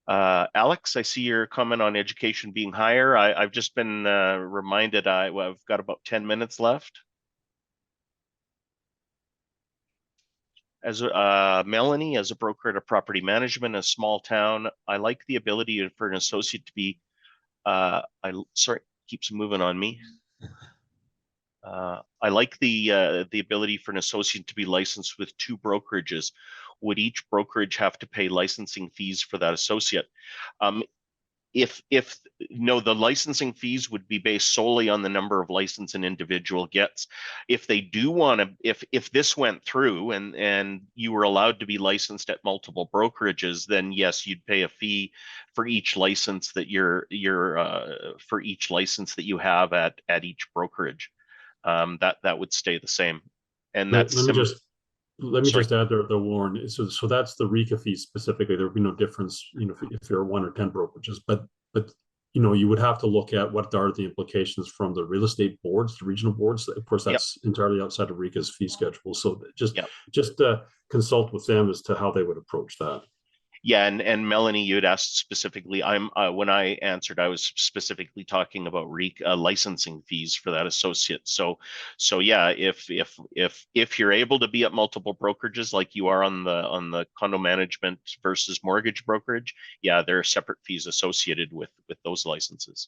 Alex, I see your comment on education being higher. I've just been reminded I've got about 10 minutes left. As Melanie, as a broker at a property management in a small town, I like the ability for an associate to be, sorry, keeps moving on me. I like the ability for an associate to be licensed with 2 brokerages. Would each brokerage have to pay licensing fees for that associate? If no, the licensing fees would be based solely on the number of license an individual gets. If they do want to, if this went through and you were allowed to be licensed at multiple brokerages, then yes, you'd pay a fee for each license that for each license that you have at each brokerage. That would stay the same. And that's let me just add there, Warren. So that's the RECA fee specifically. There would be no difference, if there are 1 or 10 brokerages, but you would have to look at what are the implications from the real estate boards, the regional boards. Of course, that's entirely outside of RECA's fee schedule. So just consult with them as to how they would approach that. Yeah, and Melanie, you'd asked specifically. When I answered, I was specifically talking about RECA licensing fees for that associate. So yeah, if you're able to be at multiple brokerages like you are on the condo management versus mortgage brokerage, yeah, there are separate fees associated with those licenses.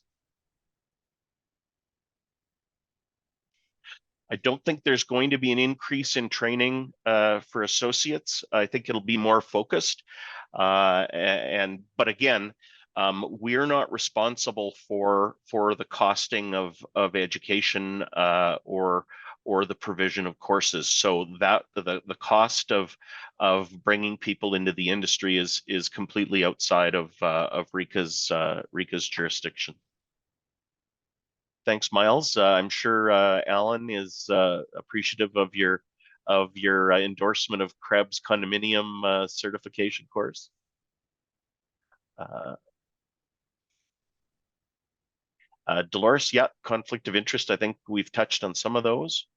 I don't think there's going to be an increase in training for associates. I think it'll be more focused. But again, we're not responsible for the costing of education or the provision of courses. So that the cost of bringing people into the industry is completely outside of RECA's jurisdiction. Thanks, Miles. I'm sure Alan is appreciative of your endorsement of Krebs condominium certification course. Dolores, yeah, conflict of interest. I think we've touched on some of those.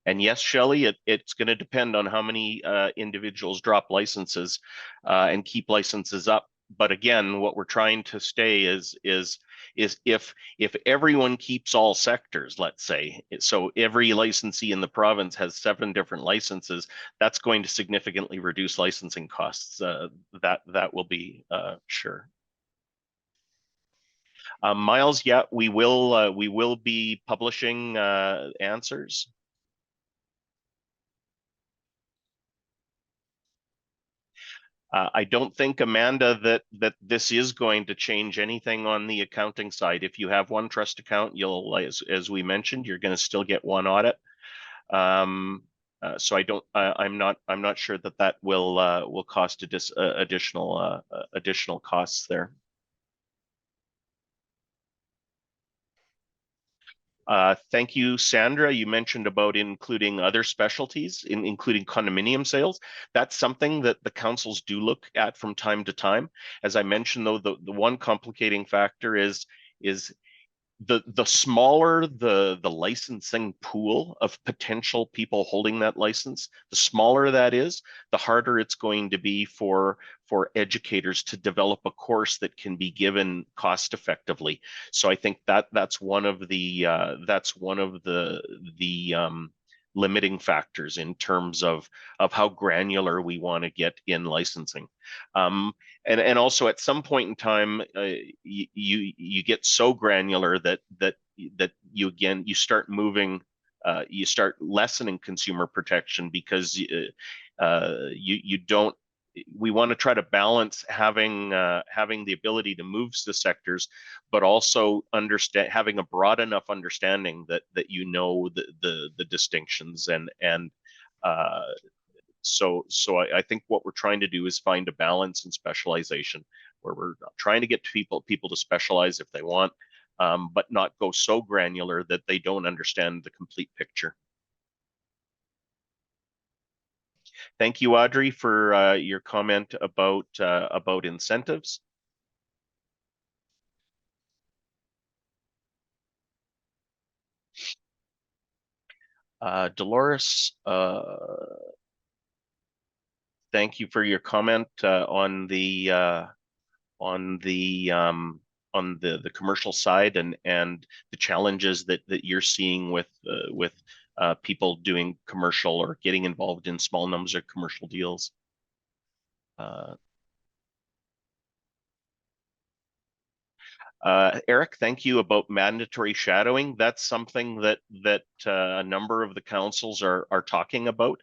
And yes, Shelley, it's going to depend on how many individuals drop licenses and keep licenses up. But again, what we're trying to stay is if everyone keeps all sectors, let's say, so every licensee in the province has 7 different licenses, that's going to significantly reduce licensing costs. That will be sure. Miles, yeah, we will be publishing answers. I don't think, Amanda, that this is going to change anything on the accounting side. If you have one trust account, you'll, as we mentioned, you're going to still get one audit. So I'm not sure that will cost additional costs there. Thank you, Sandra. You mentioned about including other specialties, including condominium sales. That's something that the councils do look at from time to time. As I mentioned, though, the one complicating factor is the smaller the licensing pool of potential people holding that license, the smaller that is, the harder it's going to be for educators to develop a course that can be given cost effectively. So I think that's one of the limiting factors in terms of how granular we want to get in licensing. And also at some point in time, you get so granular that you start moving, you start lessening consumer protection because you don't. We want to try to balance having the ability to move the sectors, but also having a broad enough understanding that the distinctions and so I think what we're trying to do is find a balance in specialization where we're trying to get people to specialize if they want, but not go so granular that they don't understand the complete picture. Thank you, Audrey, for your comment about incentives. Dolores, thank you for your comment on the commercial side and the challenges that you're seeing with people doing commercial or getting involved in small numbers of commercial deals. Eric, thank you about mandatory shadowing. That's something that a number of the councils are talking about.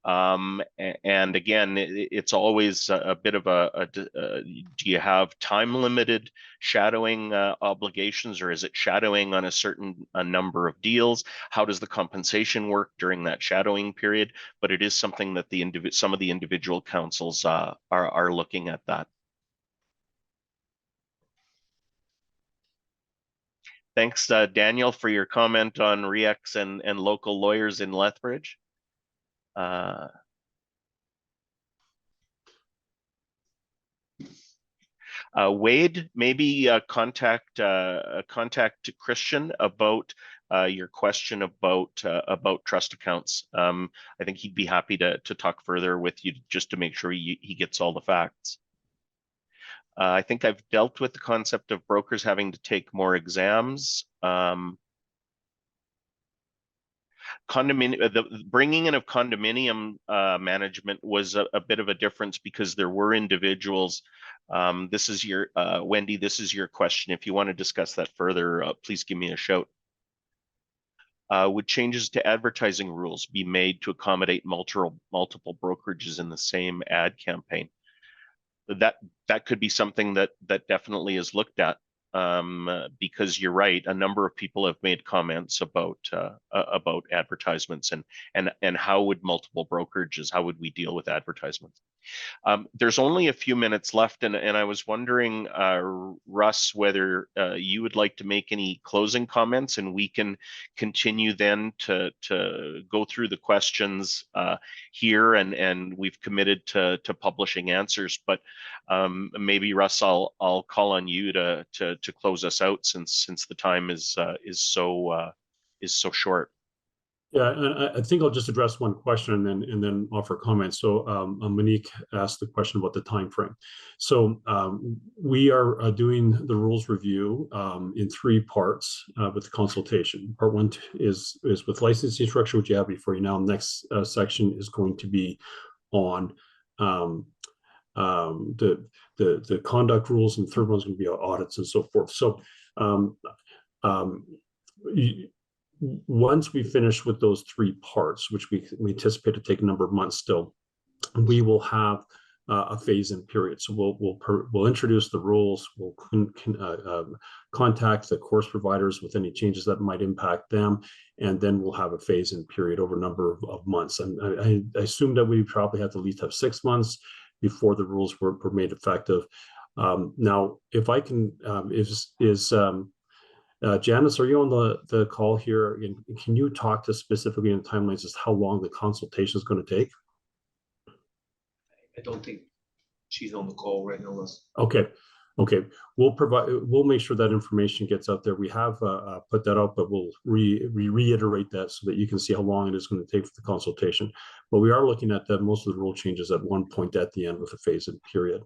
And again, it's always a bit of do you have time limited shadowing obligations, or is it shadowing on a certain number of deals? How does the compensation work during that shadowing period? But it is something that some of the individual councils are looking at that. Thanks, Daniel, for your comment on RECs and local lawyers in Lethbridge. Wade, maybe contact Christian about your question about trust accounts. I think he'd be happy to talk further with you just to make sure he gets all the facts. I think I've dealt with the concept of brokers having to take more exams. The bringing in of condominium management was a bit of a difference because there were individuals. This is your Wendy. This is your question. If you want to discuss that further, please give me a shout. Would changes to advertising rules be made to accommodate multiple brokerages in the same ad campaign? That could be something that definitely is looked at, because you're right. A number of people have made comments about advertisements and how would multiple brokerages, how would we deal with advertisements? There's only a few minutes left, and I was wondering, Russ, whether you would like to make any closing comments, and we can continue then to go through the questions here, and we've committed to publishing answers. But maybe Russ, I'll call on you to close us out since the time is so short. Yeah, and I think I'll just address one question and then offer comments. So Monique asked the question about the time frame. So we are doing the rules review in 3 parts with the consultation. Part 1 is with licensing structure, which you have before you now. Next section is going to be on the conduct rules, and the third one is going to be audits and so forth. So once we finish with those 3 parts, which we anticipate to take a number of months still, we will have a phase-in period. So we'll introduce the rules. We'll contact the course providers with any changes that might impact them, and then we'll have a phase-in period over a number of months. And I assume that we probably have to at least have 6 months before the rules were made effective. Now, if I can, Janice, are you on the call here? And can you talk to specifically in timelines as how long the consultation is going to take? I don't think she's on the call right now, Russ. Okay. We'll make sure that information gets out there. We have put that out, but we'll reiterate that so that you can see how long it is going to take for the consultation. But we are looking at that most of the rule changes at one point at the end with a phase-in period.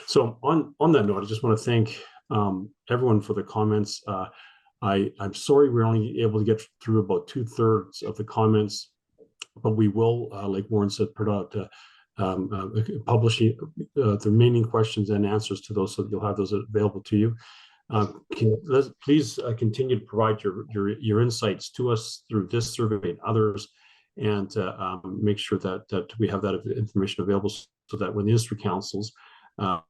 So on that note, I just want to thank everyone for the comments. I'm sorry we're only able to get through about 2/3 of the comments, but we will, like Warren said, put out publishing the remaining questions and answers to those, so that you'll have those available to you. Please continue to provide your insights to us through this survey and others, and make sure that we have that information available, so that when the industry councils go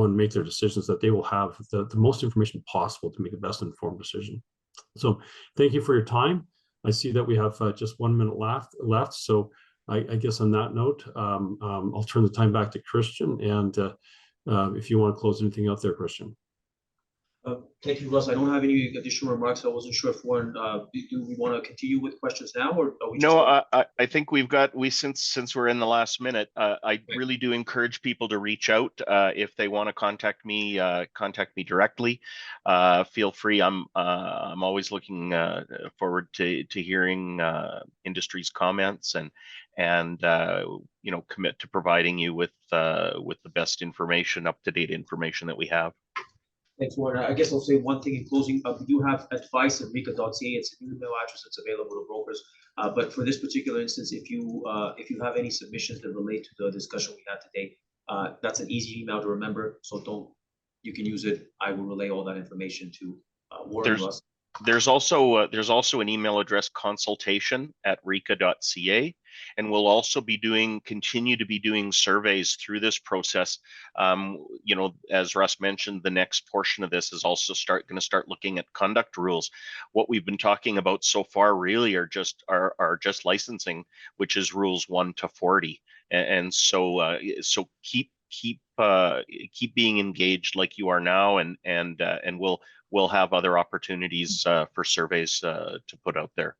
and make their decisions, that they will have the most information possible to make the best informed decision. So thank you for your time. I see that we have just 1 minute left. So I guess on that note, I'll turn the time back to Christian. And if you want to close anything out there, Christian. Thank you, Russ. I don't have any additional remarks. I wasn't sure if Warren, do we want to continue with questions now, or are we just? No, I think since we're in the last minute, I really do encourage people to reach out if they want to contact me directly. Feel free. I'm always looking forward to hearing industry's comments and commit to providing you with the best information, up-to-date information that we have. Thanks, Warren. I guess I'll say one thing in closing. We do have advice at RECA.ca. It's an email address that's available to brokers. But for this particular instance, if you have any submissions that relate to the discussion we had today, that's an easy email to remember. So you can use it. I will relay all that information to Warren. Russ. There's also an email address, consultation@reca.ca, and we'll also continue to be doing surveys through this process. As Russ mentioned, the next portion of this is also going to start looking at conduct rules. What we've been talking about so far really are just licensing, which is rules 1 to 40, and so keep being engaged like you are now, and we'll have other opportunities for surveys to put out there.